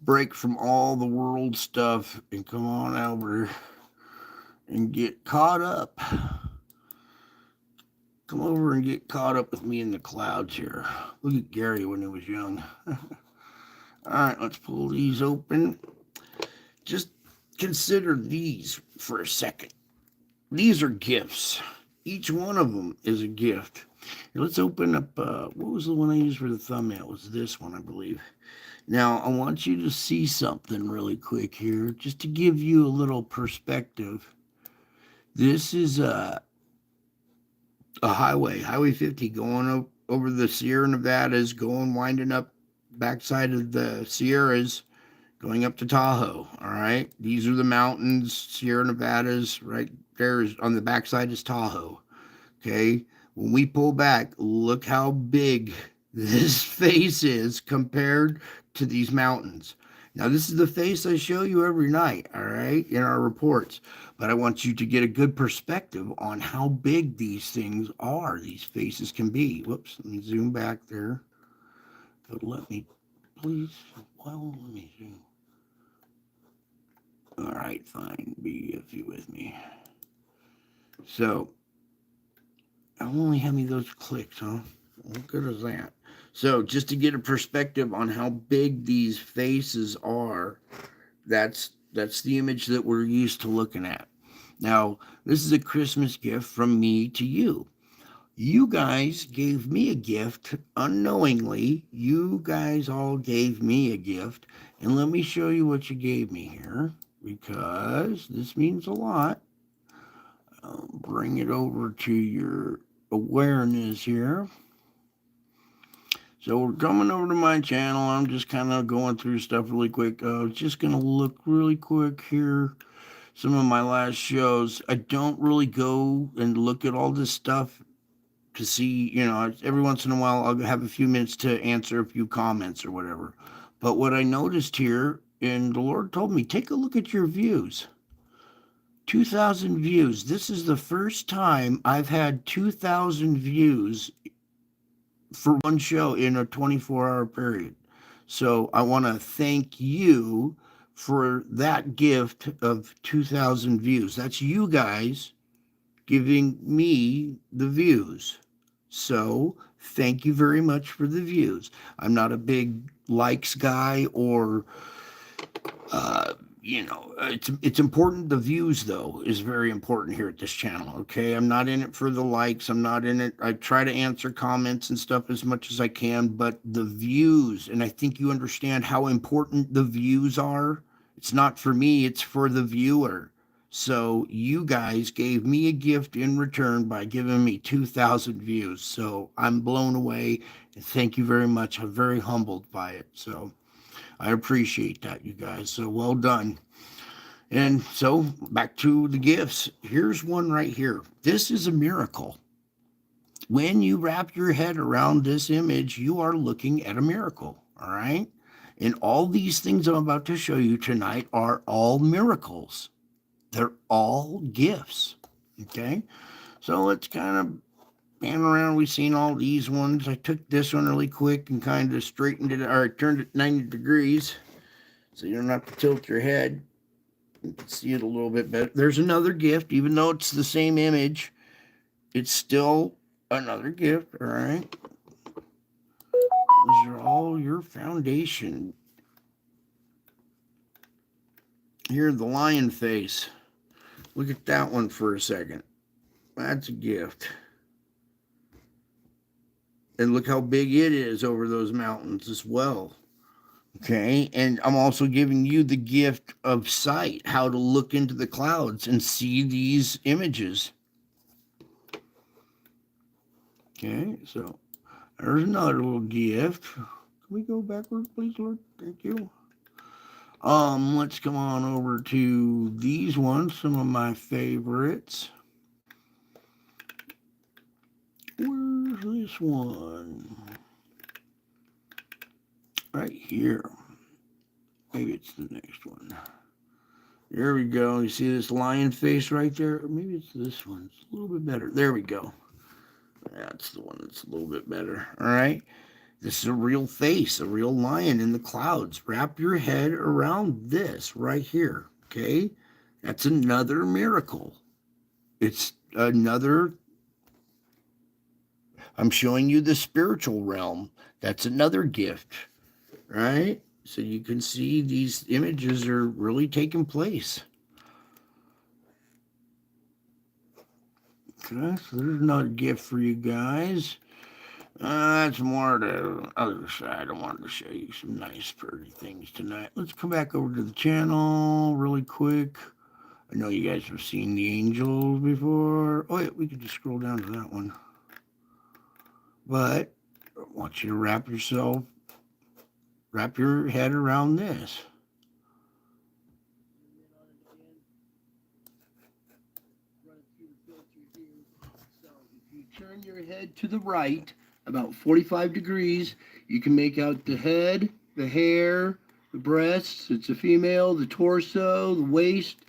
break from all the world stuff and come on over and get caught up. Come over and get caught up with me in the clouds here. Look at Gary when he was young. All right, let's pull these open. Just consider these for a second. These are gifts. Each one of them is a gift. Here, let's open up. What was the one I used for the thumbnail? It was this one, I believe. Now, I want you to see something really quick here, just to give you a little perspective. This is a Highway 50 going over the Sierra Nevadas, winding up backside of the Sierras, going up to Tahoe. All right, these are the mountains, Sierra Nevadas. Right there is on the backside is Tahoe. Okay, when we pull back, look how big this face is compared to these mountains. Now, this is the face I show you every night, all right, in our reports. But I want you to get a good perspective on how big these things are, these faces can be. Whoops, let me zoom back there. But let me, please, well, let me zoom. All right, fine, be if you with me. So, only have me those clicks, huh? What good is that? So, just to get a perspective on how big these faces are, that's the image that we're used to looking at. Now, this is a Christmas gift from me to you. You guys gave me a gift unknowingly. You guys all gave me a gift. And let me show you what you gave me here, because this means a lot. I'll bring it over to your awareness here. So we're coming over to my channel. I'm just kind of going through stuff really quick. Just going to look really quick here. Some of my last shows. I don't really go and look at all this stuff to see, every once in a while I'll have a few minutes to answer a few comments or whatever. But what I noticed here, and the Lord told me, take a look at your views. 2,000 views. This is the first time I've had 2,000 views for one show in a 24-hour period. So I want to thank you for that gift of 2,000 views. That's you guys giving me the views. So thank you very much for the views. I'm not a big likes guy or it's important. The views, though, is very important here at this channel. Okay, I'm not in it for the likes. I'm not in it. I try to answer comments and stuff as much as I can, but the views, and I think you understand how important the views are. It's not for me, it's for the viewer. So you guys gave me a gift in return by giving me 2,000 views. So I'm blown away. And thank you very much. I'm very humbled by it. So I appreciate that, you guys. So well done. And so back to the gifts. Here's one right here. This is a miracle. When you wrap your head around this image, you are looking at a miracle. All right. And all these things I'm about to show you tonight are all miracles. They're all gifts. Okay. So let's kind of pan around. We've seen all these ones. I took this one really quick and kind of straightened it, or I turned it 90 degrees so you don't have to tilt your head. You can see it a little bit better. There's another gift, even though it's the same image, it's still another gift. All right. These are all your foundation. Here, the lion face. Look at that one for a second. That's a gift. And look how big it is over those mountains as well. Okay, and I'm also giving you the gift of sight, how to look into the clouds and see these images. Okay, so there's another little gift. Can we go backwards, please, Lord? Thank you. Let's come on over to these ones, some of my favorites. Where's this one? Right here. Maybe it's the next one. There we go. You see this lion face right there? Or maybe it's this one. It's a little bit better. There we go. That's the one that's a little bit better. All right. This is a real face, a real lion in the clouds. Wrap your head around this right here. Okay. That's another miracle. It's another. I'm showing you the spiritual realm. That's another gift, right? So you can see these images are really taking place. Okay, so there's another gift for you guys. That's more the other side. I wanted to show you some nice, pretty things tonight. Let's come back over to the channel really quick. I know you guys have seen the angels before. Oh, yeah, we could just scroll down to that one. But I want you to wrap your head around this. So if you turn your head to the right about 45 degrees, you can make out the head, the hair, the breasts. It's a female, the torso, the waist,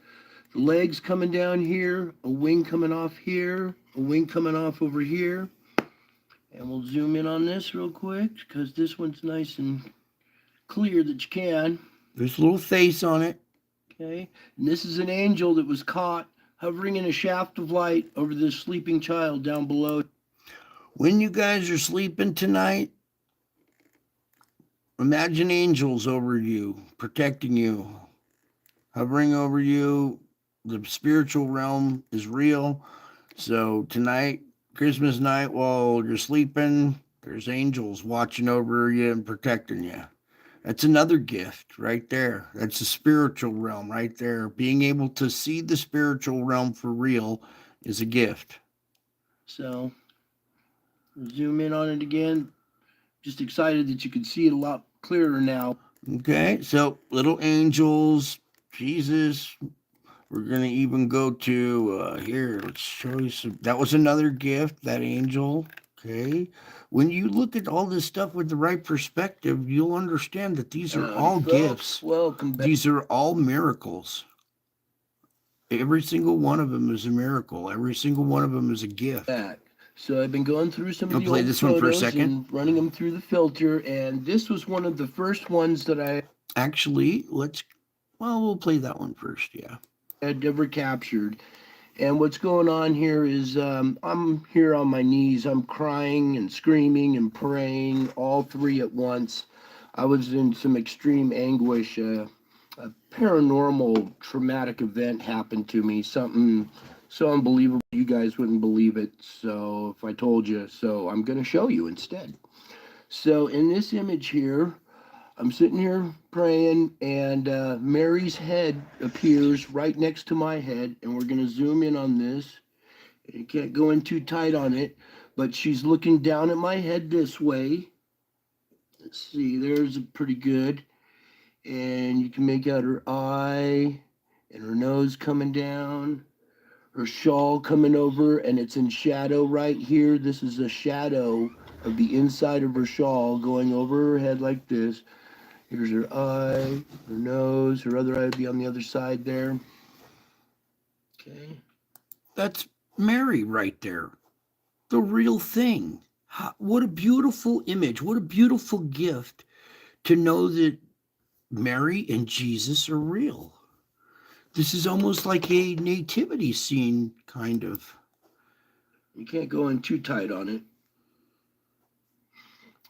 the legs coming down here, a wing coming off here, a wing coming off over here. And we'll zoom in on this real quick because this one's nice and clear that you can. There's a little face on it. Okay. And this is an angel that was caught hovering in a shaft of light over this sleeping child down below. When you guys are sleeping tonight, imagine angels over you, protecting you, hovering over you. The spiritual realm is real. So tonight, Christmas night, while you're sleeping, there's angels watching over you and protecting you. That's another gift right there. That's the spiritual realm right there. Being able to see the spiritual realm for real is a gift. So, zoom in on it again. Just excited that you can see it a lot clearer now. Okay, so little angels, Jesus. We're going to even go to here. Let's show you some. That was another gift, that angel. Okay. When you look at all this stuff with the right perspective, you'll understand that these are all gifts. Welcome back. These are all miracles. Every single one of them is a miracle. Every single one of them is a gift. So I've been going through some of the old this one for a second, and running them through the filter, and this was one of the first ones that I actually we'll play that one first. Yeah. Had ever captured. And what's going on here is I'm here on my knees. I'm crying and screaming and praying, all three at once. I was in some extreme anguish. A paranormal traumatic event happened to me, something so unbelievable you guys wouldn't believe it. So if I told you, so I'm going to show you instead. So in this image here, I'm sitting here praying, and Mary's head appears right next to my head, and we're going to zoom in on this. You can't go in too tight on it, but she's looking down at my head this way. Let's see, there's pretty good. And you can make out her eye and her nose coming down, her shawl coming over, and it's in shadow right here. This is a shadow of the inside of her shawl going over her head like this. Here's her eye, her nose, her other eye would be on the other side there. Okay. That's Mary right there. The real thing. What a beautiful image. What a beautiful gift to know that Mary and Jesus are real. This is almost like a nativity scene, kind of. You can't go in too tight on it.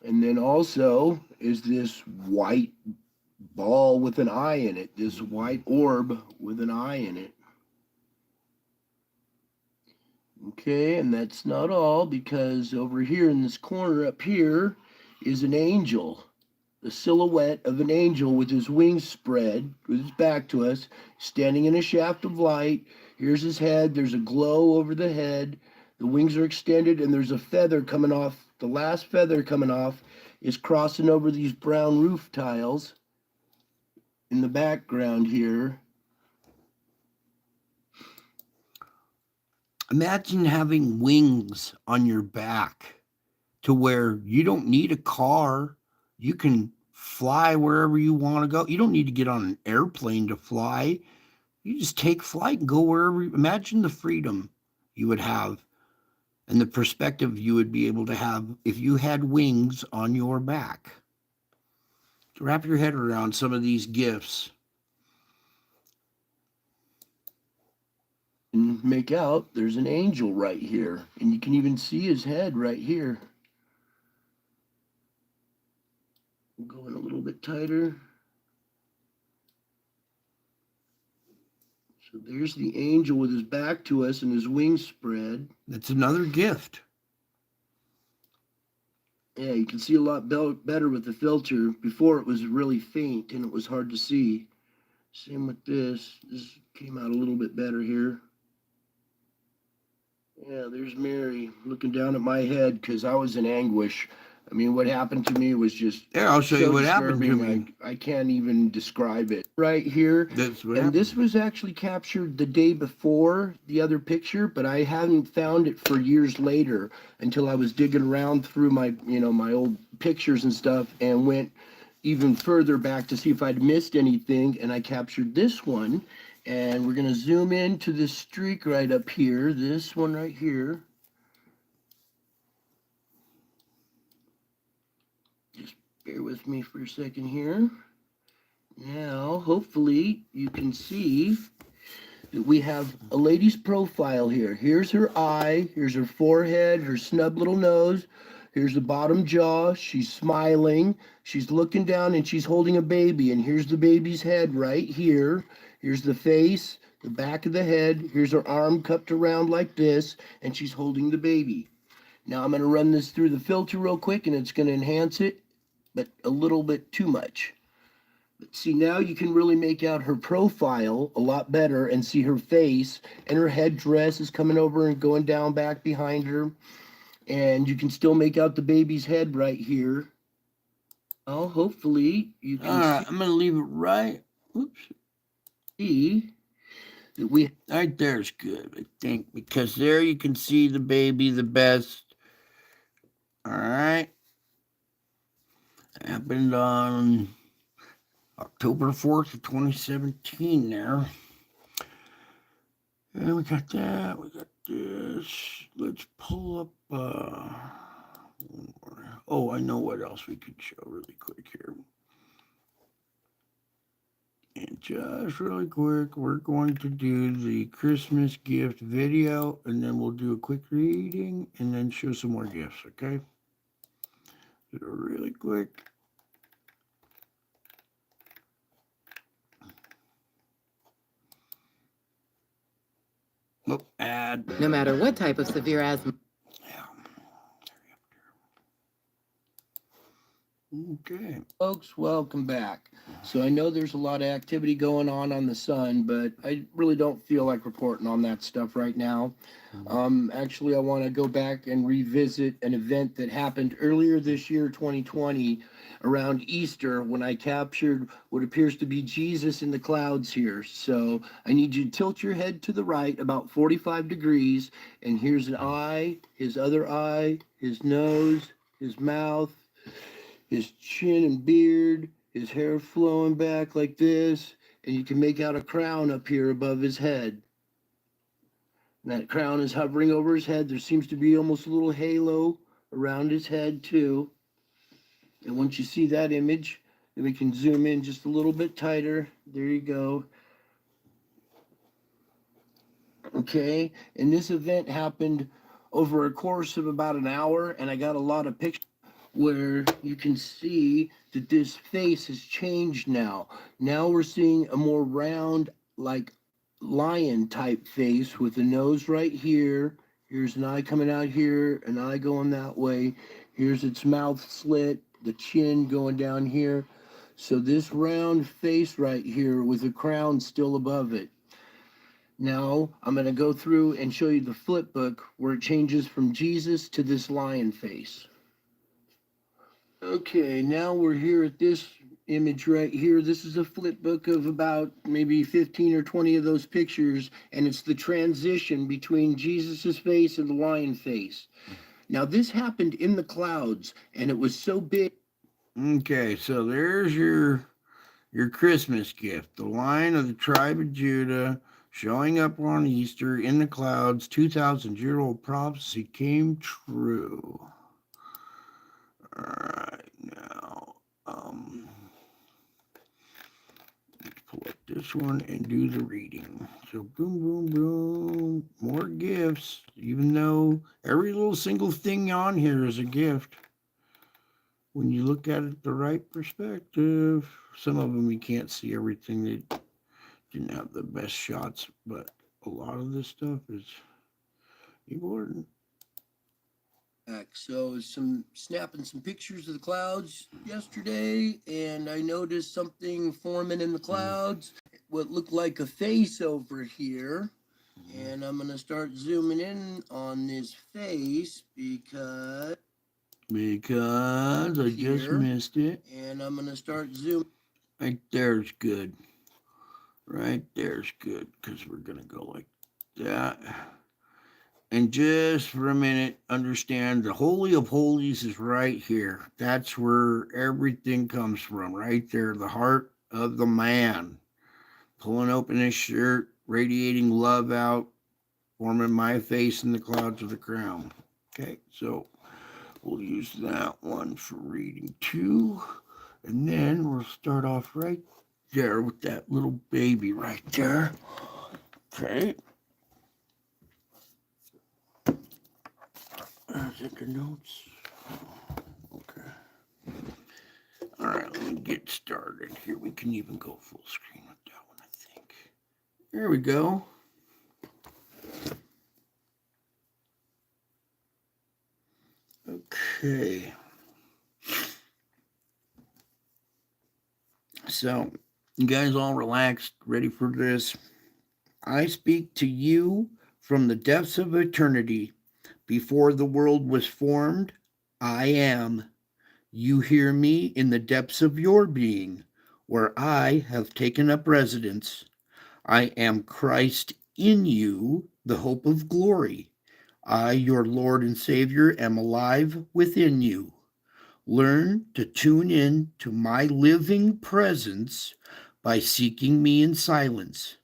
And then also is this white ball with an eye in it, this white orb with an eye in it. Okay, and that's not all, because over here in this corner up here is an angel, the silhouette of an angel with his wings spread, with his back to us, standing in a shaft of light. Here's his head. There's a glow over the head. The wings are extended, and there's a feather coming off. The last feather coming off is crossing over these brown roof tiles in the background here. Imagine having wings on your back to where you don't need a car. You can fly wherever you want to go. You don't need to get on an airplane to fly. You just take flight and go wherever. Imagine the freedom you would have and the perspective you would be able to have if you had wings on your back. Wrap your head around some of these gifts. And make out there's an angel right here, and you can even see his head right here. We'll go in a little bit tighter. So there's the angel with his back to us and his wings spread. That's another gift. Yeah, you can see a lot better with the filter. Before it was really faint and it was hard to see. Same with this. This came out a little bit better here. Yeah, there's Mary looking down at my head because I was in anguish. I mean, what happened to me was just I'll show you what happened to me. I can't even describe it. Right here. That's what happened. This was actually captured the day before the other picture, but I hadn't found it for years later until I was digging around through my, my old pictures and stuff and went even further back to see if I'd missed anything, and I captured this one. And we're going to zoom into this streak right up here, this one right here. Just bear with me for a second here. Now, hopefully, you can see that we have a lady's profile here. Here's her eye, here's her forehead, her snub little nose. Here's the bottom jaw. She's smiling. She's looking down and she's holding a baby. And here's the baby's head right here. Here's the face, the back of the head. Here's her arm cupped around like this. And she's holding the baby. Now I'm going to run this through the filter real quick and it's going to enhance it, but a little bit too much. But see, now you can really make out her profile a lot better and see her face. And her headdress is coming over and going down back behind her. And you can still make out the baby's head right here. Well, hopefully you can see. I'm going to leave it right. Oops. See that we right there's good, I think, because there you can see the baby the best. All right. Happened on October 4th of 2017 there. And we got that. We got this. Let's pull up. Oh, I know what else we could show really quick here. And just really quick, we're going to do the Christmas gift video, and then we'll do a quick reading, and then show some more gifts, okay? So really quick. Oh, add.
No matter what type of severe asthma.
Okay, folks, welcome back. So I know there's a lot of activity going on the sun, but I really don't feel like reporting on that stuff right now. Actually, I want to go back and revisit an event that happened earlier this year, 2020, around Easter, when I captured what appears to be Jesus in the clouds here. So I need you to tilt your head to the right about 45 degrees, and here's an eye, his other eye, his nose, his mouth, his chin and beard, his hair flowing back like this, and you can make out a crown up here above his head. And that crown is hovering over his head. There seems to be almost a little halo around his head too. And once you see that image, then we can zoom in just a little bit tighter. There you go. Okay, and this event happened over a course of about an hour, and I got a lot of pictures where you can see that this face has changed now. Now we're seeing a more round, like lion type face with the nose right here. Here's an eye coming out here, an eye going that way. Here's its mouth slit, the chin going down here. So this round face right here with a crown still above it. Now I'm going to go through and show you the flip book where it changes from Jesus to this lion face. Okay, now we're here at this image right here. This is a flip book of about maybe 15 or 20 of those pictures, and it's the transition between Jesus's face and the lion face. Now this happened in the clouds, and it was so big. Okay, so there's your your Christmas gift. The Lion of the tribe of Judah showing up on Easter in the clouds. 2,000-year-old prophecy came true. All right, now, let's pull up this one and do the reading. So boom, boom, boom, more gifts, even though every little single thing on here is a gift. When you look at it the right perspective, some of them you can't see everything. They didn't have the best shots, but a lot of this stuff is important.
So snapping some pictures of the clouds yesterday, and I noticed something forming in the clouds, what looked like a face over here. And I'm gonna start zooming in on this face because
I just missed it.
And I'm gonna start zooming.
Right there's good. Right there's good, because we're gonna go like that. And just for a minute, understand the Holy of Holies is right here. That's where everything comes from, right there, the heart of the man. Pulling open his shirt, radiating love out, forming my face in the clouds of the crown. Okay, so we'll use that one for reading too. And then we'll start off right there with that little baby right there. Okay. Is it the notes? Okay. All right, let me get started here. We can even go full screen with that one, I think. There we go. Okay. So, you guys all relaxed, ready for this? I speak to you from the depths of eternity. Before the world was formed, I am. You hear me in the depths of your being, where I have taken up residence. I am Christ in you, the hope of glory. I, your Lord and Savior, am alive within you. Learn to tune in to my living presence by seeking me in silence.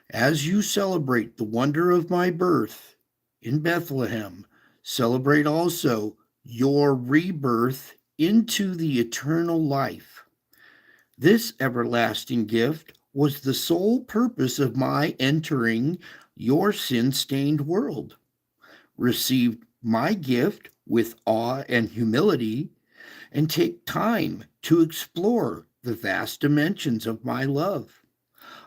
As you celebrate the wonder of my birth in Bethlehem, celebrate also your rebirth into the eternal life. This everlasting gift was the sole purpose of my entering your sin-stained world. Receive my gift with awe and humility, and take time to explore the vast dimensions of my love.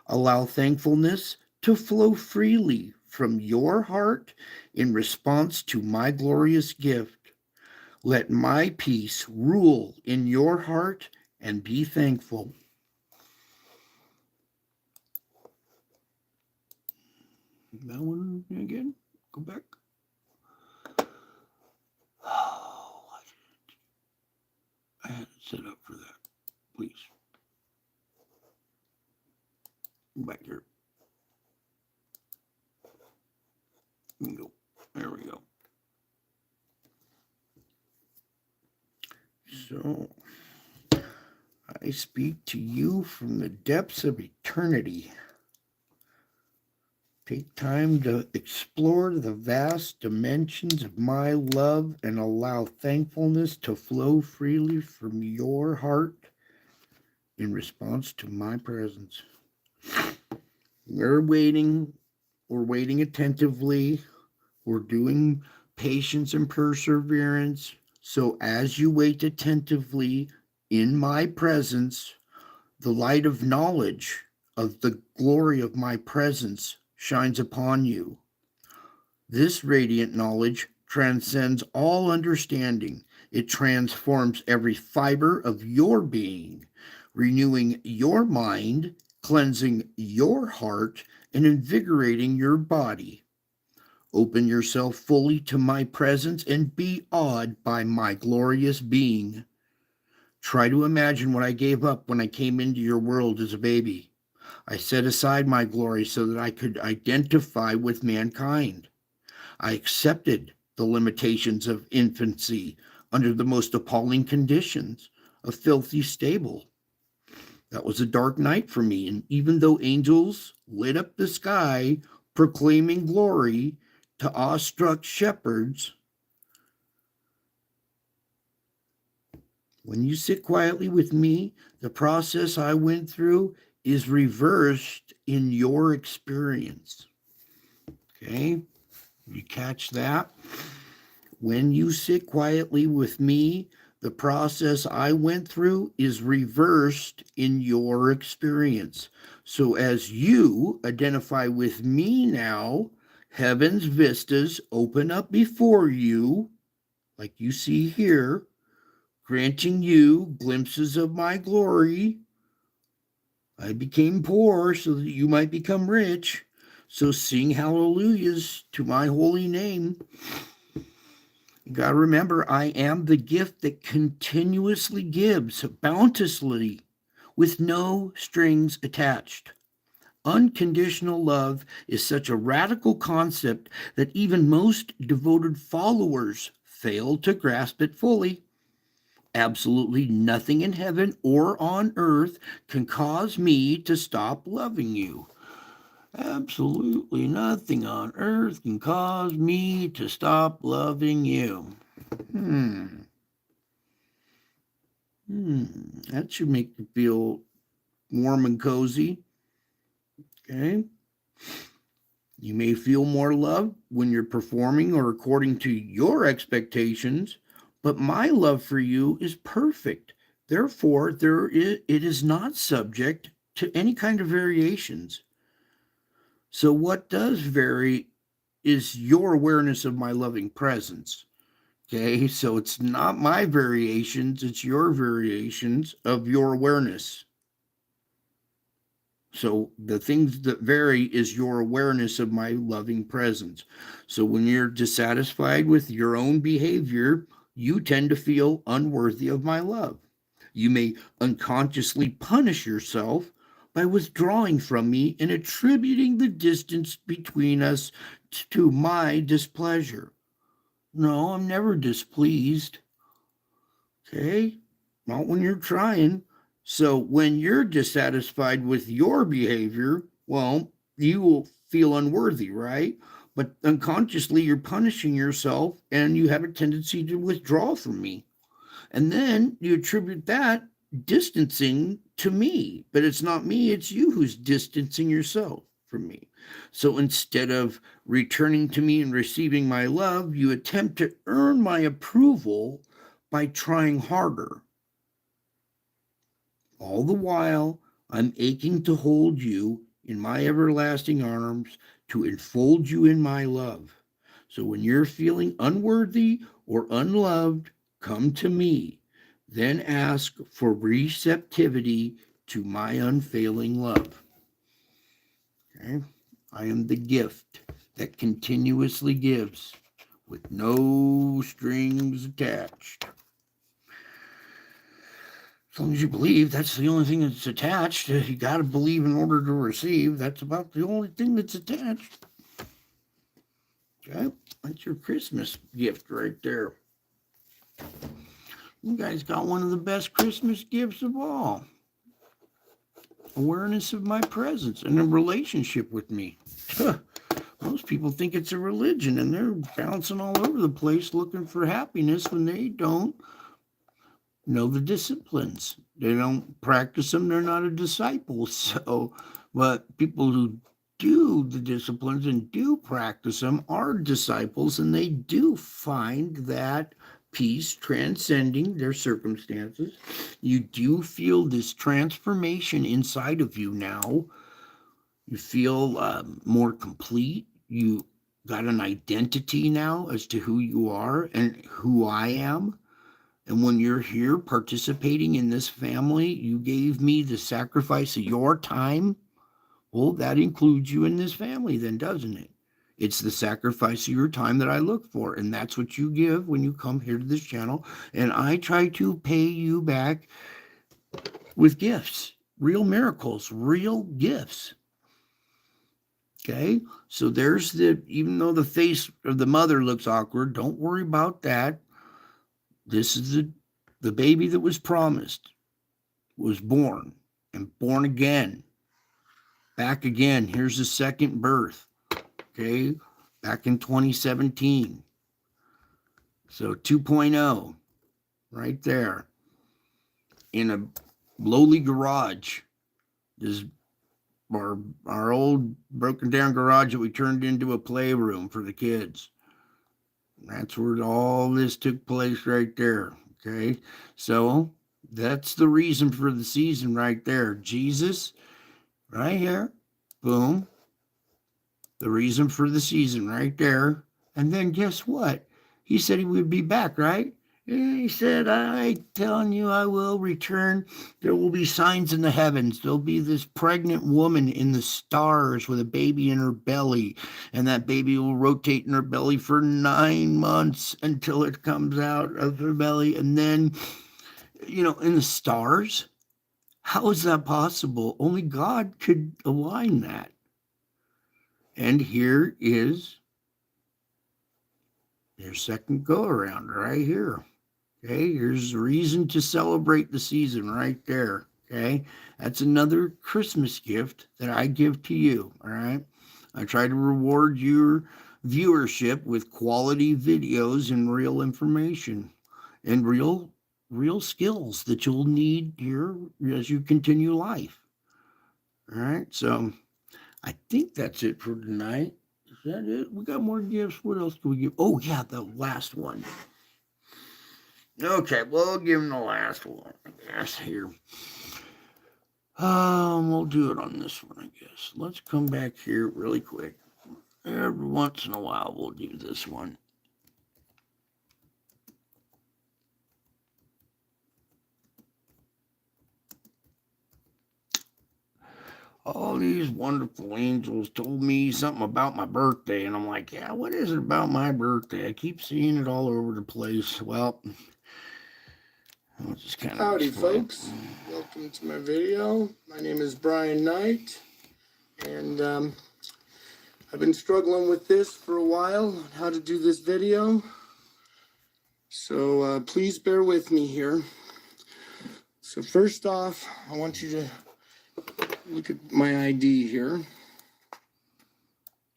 Allow thankfulness to flow freely from your heart in response to my glorious gift. Let my peace rule in your heart and be thankful. That one again? Go back. Oh, I had it set up for that. Please. Go back here. Go. There we go. So, I speak to you from the depths of eternity. Take time to explore the vast dimensions of my love and allow thankfulness to flow freely from your heart in response to my presence. We're waiting attentively. We're doing patience and perseverance. So as you wait attentively in my presence, the light of knowledge of the glory of my presence shines upon you. This radiant knowledge transcends all understanding. It transforms every fiber of your being, renewing your mind, cleansing your heart, and invigorating your body. Open yourself fully to my presence and be awed by my glorious being. Try to imagine what I gave up when I came into your world as a baby. I set aside my glory so that I could identify with mankind. I accepted the limitations of infancy under the most appalling conditions, a filthy stable. That was a dark night for me. And even though angels lit up the sky, proclaiming glory to awestruck shepherds, when you sit quietly with me, the process I went through is reversed in your experience. Okay? You catch that? When you sit quietly with me, the process I went through is reversed in your experience. So as you identify with me now, heaven's vistas open up before you, like you see here, granting you glimpses of my glory. I became poor so that you might become rich. So sing hallelujahs to my holy name. You got to remember, I am the gift that continuously gives bounteously with no strings attached. Unconditional love is such a radical concept that even most devoted followers fail to grasp it fully. Absolutely nothing in heaven or on earth can cause me to stop loving you. Absolutely nothing on earth can cause me to stop loving you. That should make you feel warm and cozy. Okay. You may feel more loved when you're performing or according to your expectations, but my love for you is perfect. Therefore, it is not subject to any kind of variations. So what does vary is your awareness of my loving presence. Okay, so it's not my variations, it's your variations of your awareness. So the things that vary is your awareness of my loving presence. So when you're dissatisfied with your own behavior, you tend to feel unworthy of my love. You may unconsciously punish yourself by withdrawing from me and attributing the distance between us to my displeasure. No, I'm never displeased. Okay? Not when you're trying. So when you're dissatisfied with your behavior, well, you will feel unworthy, right? But unconsciously, you're punishing yourself and you have a tendency to withdraw from me. And then you attribute that distancing to me, but it's not me, it's you who's distancing yourself from me. So instead of returning to me and receiving my love, you attempt to earn my approval by trying harder. All the while, I'm aching to hold you in my everlasting arms, to enfold you in my love. So when you're feeling unworthy or unloved, come to me. Then ask for receptivity to my unfailing love. Okay? I am the gift that continuously gives with no strings attached. As long as you believe, that's the only thing that's attached. You got to believe in order to receive. That's about the only thing that's attached. Okay? That's your Christmas gift right there. You guys got one of the best Christmas gifts of all. Awareness of my presence and a relationship with me. Most people think it's a religion and they're bouncing all over the place looking for happiness when they don't know the disciplines. They don't practice them. They're not a disciple. So, but people who do the disciplines and do practice them are disciples, and they do find that peace transcending their circumstances. You do feel this transformation inside of you now. You feel more complete. You got an identity now as to who you are and who I am. And when you're here participating in this family, you gave me the sacrifice of your time. Well, that includes you in this family then, doesn't it? It's the sacrifice of your time that I look for. And that's what you give when you come here to this channel. And I try to pay you back with gifts, real miracles, real gifts. Okay, so there's even though the face of the mother looks awkward, don't worry about that. This is the baby that was promised, was born. and born again. Back again. Here's the second birth. Okay. Back in 2017. So 2.0 right there in a lowly garage. This our old broken down garage that we turned into a playroom for the kids. That's where all this took place right there. Okay. So that's the reason for the season right there. Jesus, right here. Boom. The reason for the season right there. And then guess what? He said he would be back, right? Yeah, he said, I telling you, I will return. There will be signs in the heavens. There'll be this pregnant woman in the stars with a baby in her belly. And that baby will rotate in her belly for 9 months until it comes out of her belly. And then, in the stars, how is that possible? Only God could align that. And here is your second go around right here. Okay, here's the reason to celebrate the season right there. Okay, that's another Christmas gift that I give to you. All right, I try to reward your viewership with quality videos and real information and real skills that you'll need here as you continue life. All right, so I think that's it for tonight. Is that it? We got more gifts. What else do we give? Oh yeah, the last one. Okay, we'll give him the last one, I guess, here. We'll do it on this one, I guess. Let's come back here really quick. Every once in a while, we'll do this one. All these wonderful angels told me something about my birthday, and I'm like, yeah, what is it about my birthday? I keep seeing it all over the place. Well, I'll just kind of
Howdy,
explain.
folks. Welcome to my video. My name is Brian Knight, and I've been struggling with this for a while, on how to do this video. So please bear with me here. So first off, I want you to look at my ID here,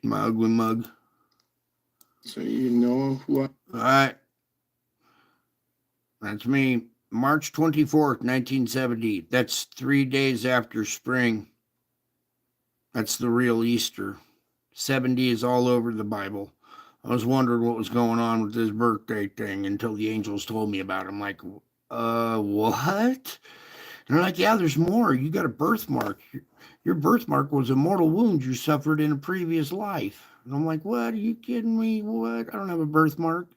My ugly mug.
so you know who I
All right. That's me. March 24th, 1970. That's 3 days after spring. That's the real Easter. 70 is all over the Bible. I was wondering what was going on with this birthday thing until the angels told me about it. I'm like, what? And they're like, yeah, there's more. You got a birthmark. Your birthmark was a mortal wound you suffered in a previous life. And I'm like, what? Are you kidding me? What? I don't have a birthmark.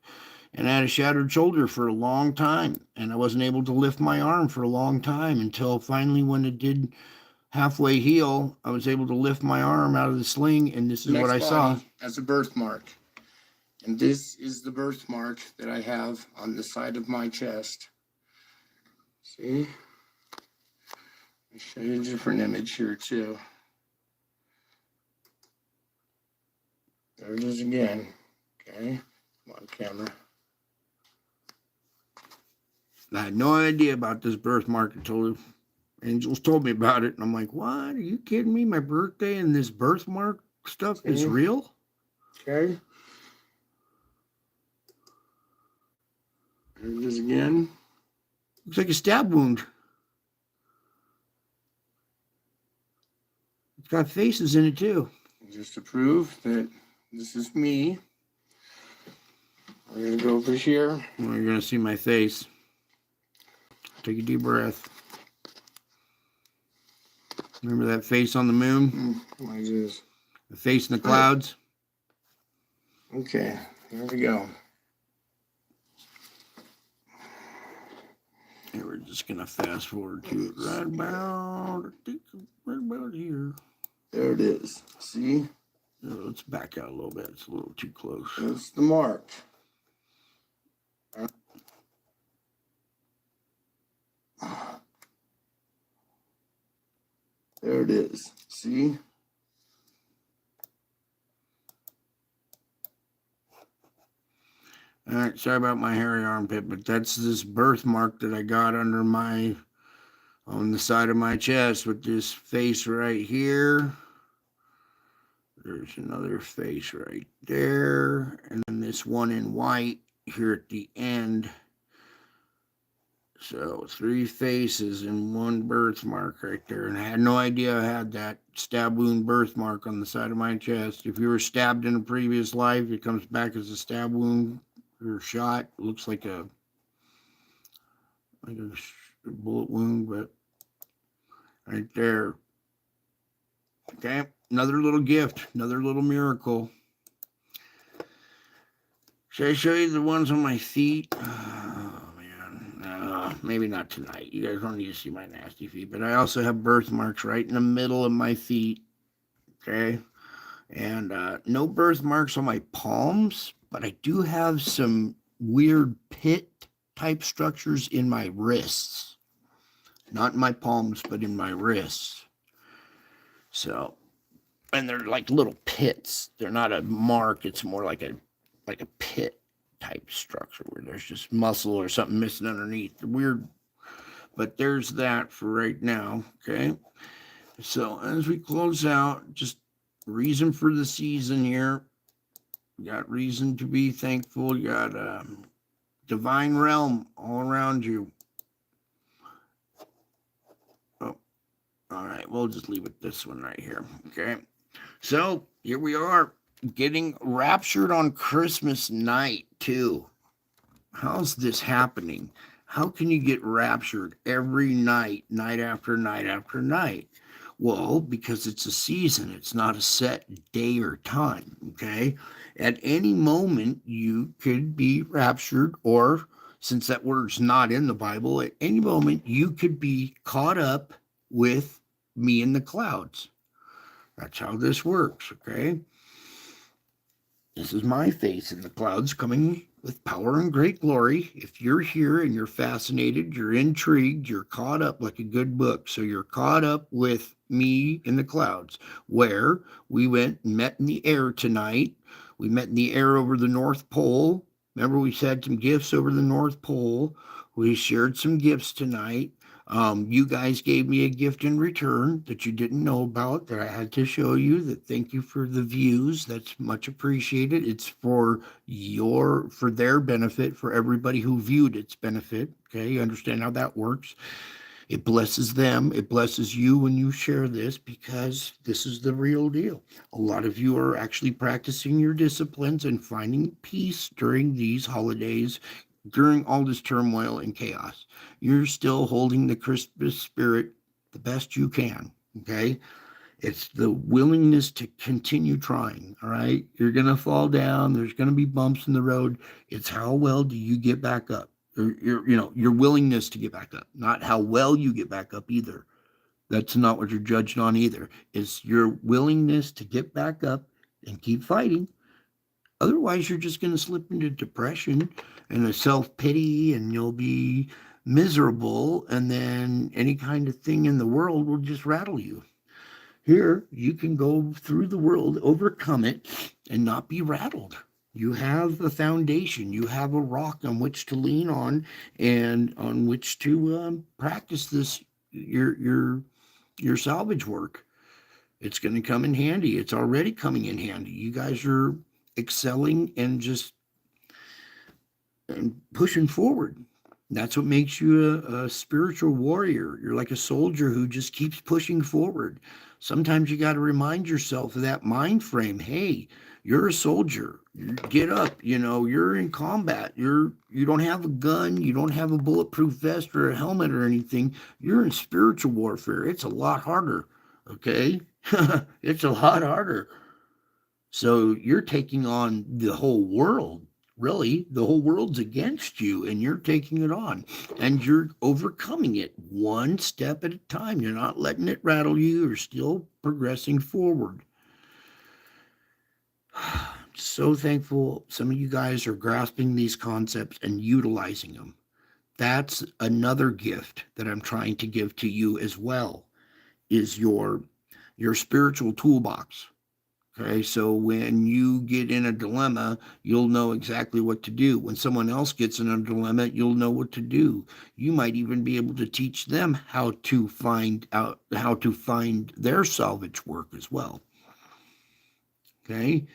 And I had a shattered shoulder for a long time. And I wasn't able to lift my arm for a long time until finally, when it did halfway heal, I was able to lift my arm out of the sling. And this is what I saw.
as a birthmark. And this is the birthmark that I have on the side of my chest. See? Let me show you a different image here too. There it is again. Okay. Come on, camera.
I had no idea about this birthmark until the angels told me about it. And I'm like, what? Are you kidding me? My birthday and this birthmark stuff is real?
Okay. There it is again.
Looks like a stab wound. It's got faces in it too.
Just to prove that this is me. We're gonna go over here.
Well, you're gonna see my face. Take a deep breath. Remember that face on the moon?
Like this.
The face in the clouds?
Okay, here we go.
And we're just gonna fast forward to it right about here.
There it is. See?
Let's back out a little bit. It's a little too close.
That's the mark. There it is. See?
All right, sorry about my hairy armpit, but that's this birthmark that I got under my on the side of my chest with this face right here. There's another face right there. And then this one in white here at the end. So 3 faces and 1 birthmark right there. And I had no idea I had that stab wound birthmark on the side of my chest. If you were stabbed in a previous life, it comes back as a stab wound or shot. It looks like a bullet wound, but right there. Okay, another little gift, another little miracle. Should I show you the ones on my feet? Oh, man. Maybe not tonight. You guys don't need to see my nasty feet. But I also have birthmarks right in the middle of my feet. Okay? And no birthmarks on my palms, but I do have some weird pit-type structures in my wrists. Not in my palms, but in my wrists. So, and they're like little pits. They're not a mark. It's more like a pit type structure where there's just muscle or something missing underneath. Weird, but there's that for right now. Okay. So as we close out, just reason for the season here. You got reason to be thankful. You got divine realm all around you. Oh, all right. We'll just leave it this one right here. Okay. So here we are. Getting raptured on Christmas night, too. How's this happening? How can you get raptured every night, night after night after night? Well, because it's a season. It's not a set day or time, okay? At any moment, you could be raptured, or since that word's not in the Bible, at any moment, you could be caught up with me in the clouds. That's how this works, okay? This is my face in the clouds coming with power and great glory. If you're here and you're fascinated, you're intrigued, you're caught up like a good book. So you're caught up with me in the clouds, where we went and met in the air tonight. We met in the air over the North Pole. Remember, we had some gifts over the North Pole. We shared some gifts tonight. You guys gave me a gift in return that you didn't know about, that I had to show you. That thank you for the views. That's much appreciated. It's for their benefit, for everybody who viewed its benefit. Okay, you understand how that works. It blesses them. It blesses you when you share this, because this is the real deal. A lot of you are actually practicing your disciplines and finding peace during these holidays, during all this turmoil and chaos. You're still holding the Christmas spirit the best you can, okay? It's the willingness to continue trying, all right? You're going to fall down. There's going to be bumps in the road. It's how well do you get back up? Your willingness to get back up, not how well you get back up either. That's not what you're judged on either. It's your willingness to get back up and keep fighting. Otherwise, you're just going to slip into depression and a self-pity, and you'll be miserable, and then any kind of thing in the world will just rattle you. Here, you can go through the world, overcome it, and not be rattled. You have a foundation. You have a rock on which to lean on, and on which to practice this, your salvage work. It's going to come in handy. It's already coming in handy. You guys are excelling and just pushing forward. That's what makes you a spiritual warrior. You're like a soldier who just keeps pushing forward. Sometimes you got to remind yourself of that mind frame. Hey, you're a soldier. Get up. You're in combat. You don't have a gun. You don't have a bulletproof vest or a helmet or anything. You're in spiritual warfare. It's a lot harder. Okay? It's a lot harder. So you're taking on the whole world. Really, the whole world's against you, and you're taking it on, and you're overcoming it one step at a time. You're not letting it rattle you. You're still progressing forward. So thankful some of you guys are grasping these concepts and utilizing them. That's another gift that I'm trying to give to you as well, is your spiritual toolbox. Okay, so when you get in a dilemma, you'll know exactly what to do. When someone else gets in a dilemma, you'll know what to do. You might even be able to teach them how to find their salvage work as well. Okay,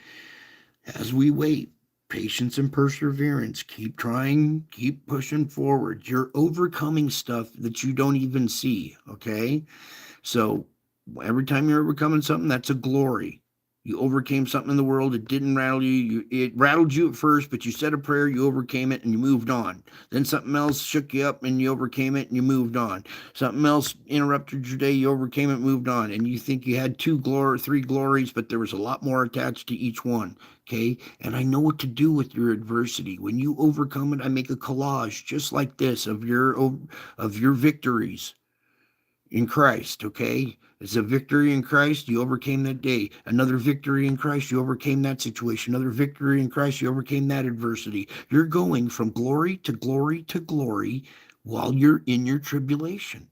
as we wait, patience and perseverance, keep trying, keep pushing forward. You're overcoming stuff that you don't even see. Okay, so every time you're overcoming something, that's a glory. You overcame something in the world. It didn't rattle you. It rattled you at first, but you said a prayer, you overcame it, and you moved on. Then something else shook you up, and you overcame it, and you moved on. Something else interrupted your day, you overcame it, moved on. And you think you had three glories, but there was a lot more attached to each one. Okay, and I know what to do with your adversity. When you overcome it, I make a collage just like this of your victories in Christ, okay? It's a victory in Christ, you overcame that day. Another victory in Christ, you overcame that situation. Another victory in Christ, you overcame that adversity. You're going from glory to glory to glory while you're in your tribulation.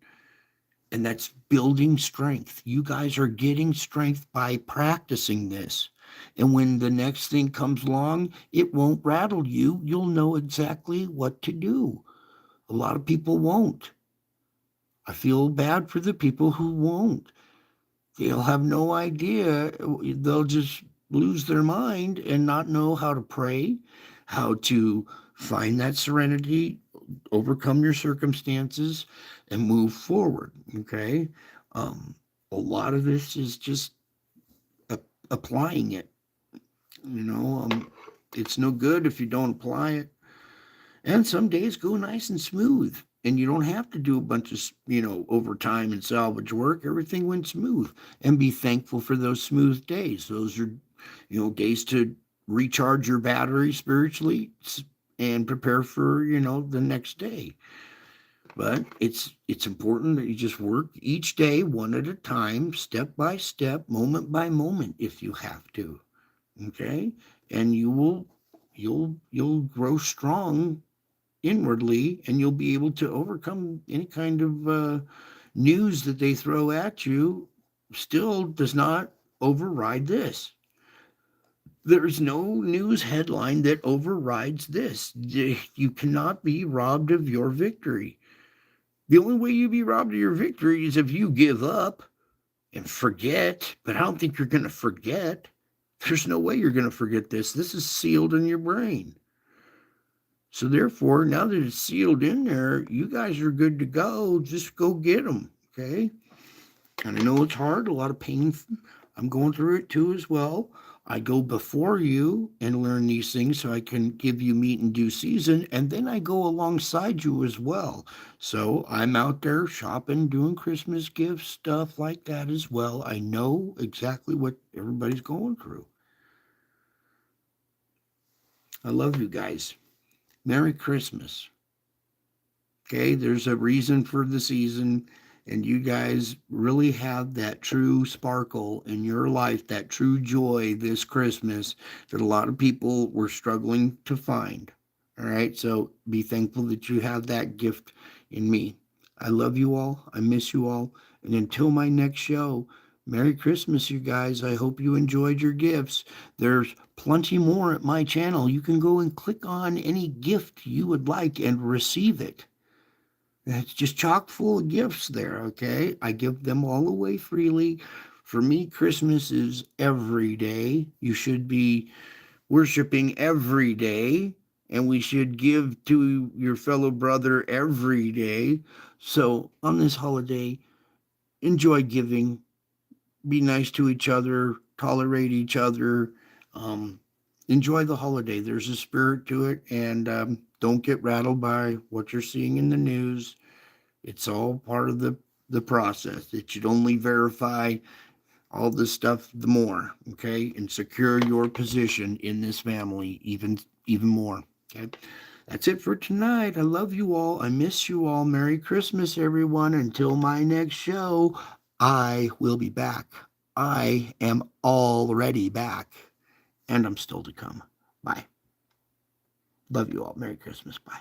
And that's building strength. You guys are getting strength by practicing this. And when the next thing comes along, it won't rattle you. You'll know exactly what to do. A lot of people won't. I feel bad for the people who won't. They'll have no idea. They'll just lose their mind and not know how to pray, how to find that serenity, overcome your circumstances, and move forward. Okay. A lot of this is just applying it. It's no good if you don't apply it. And some days go nice and smooth, and you don't have to do a bunch of, overtime and salvage work. Everything went smooth, and be thankful for those smooth days. Those are, days to recharge your battery spiritually and prepare for, the next day. But it's important that you just work each day, one at a time, step by step, moment by moment, if you have to. Okay. And you'll grow strong inwardly, and you'll be able to overcome any kind of news that they throw at you. Still does not override this. There is no news headline that overrides this. You cannot be robbed of your victory. The only way you be robbed of your victory is if you give up and forget. But I don't think you're going to forget. There's no way you're going to forget this. This is sealed in your brain. So therefore, now that it's sealed in there, you guys are good to go. Just go get them, okay? And I know it's hard, a lot of pain. I'm going through it too as well. I go before you and learn these things so I can give you meat in due season, and then I go alongside you as well. So I'm out there shopping, doing Christmas gifts, stuff like that as well. I know exactly what everybody's going through. I love you guys. Merry Christmas. Okay, there's a reason for the season, and you guys really have that true sparkle in your life, that true joy this Christmas that a lot of people were struggling to find. All right, so be thankful that you have that gift in me. I love you all. I miss you all. And until my next show, Merry Christmas, you guys. I hope you enjoyed your gifts. There's plenty more at my channel. You can go and click on any gift you would like and receive it. It's just chock full of gifts there, okay? I give them all away freely. For me, Christmas is every day. You should be worshiping every day, and we should give to your fellow brother every day. So on this holiday, enjoy giving. Be nice to each other, tolerate each other, enjoy the holiday. There's a spirit to it, and don't get rattled by what you're seeing in the news. It's all part of the process. It should only verify all this stuff the more, okay, and secure your position in this family even more, okay? That's it for tonight. I love you all. I miss you all. Merry Christmas, everyone. Until my next show, I will be back. I am already back, and I'm still to come. Bye. Love you all. Merry Christmas. Bye.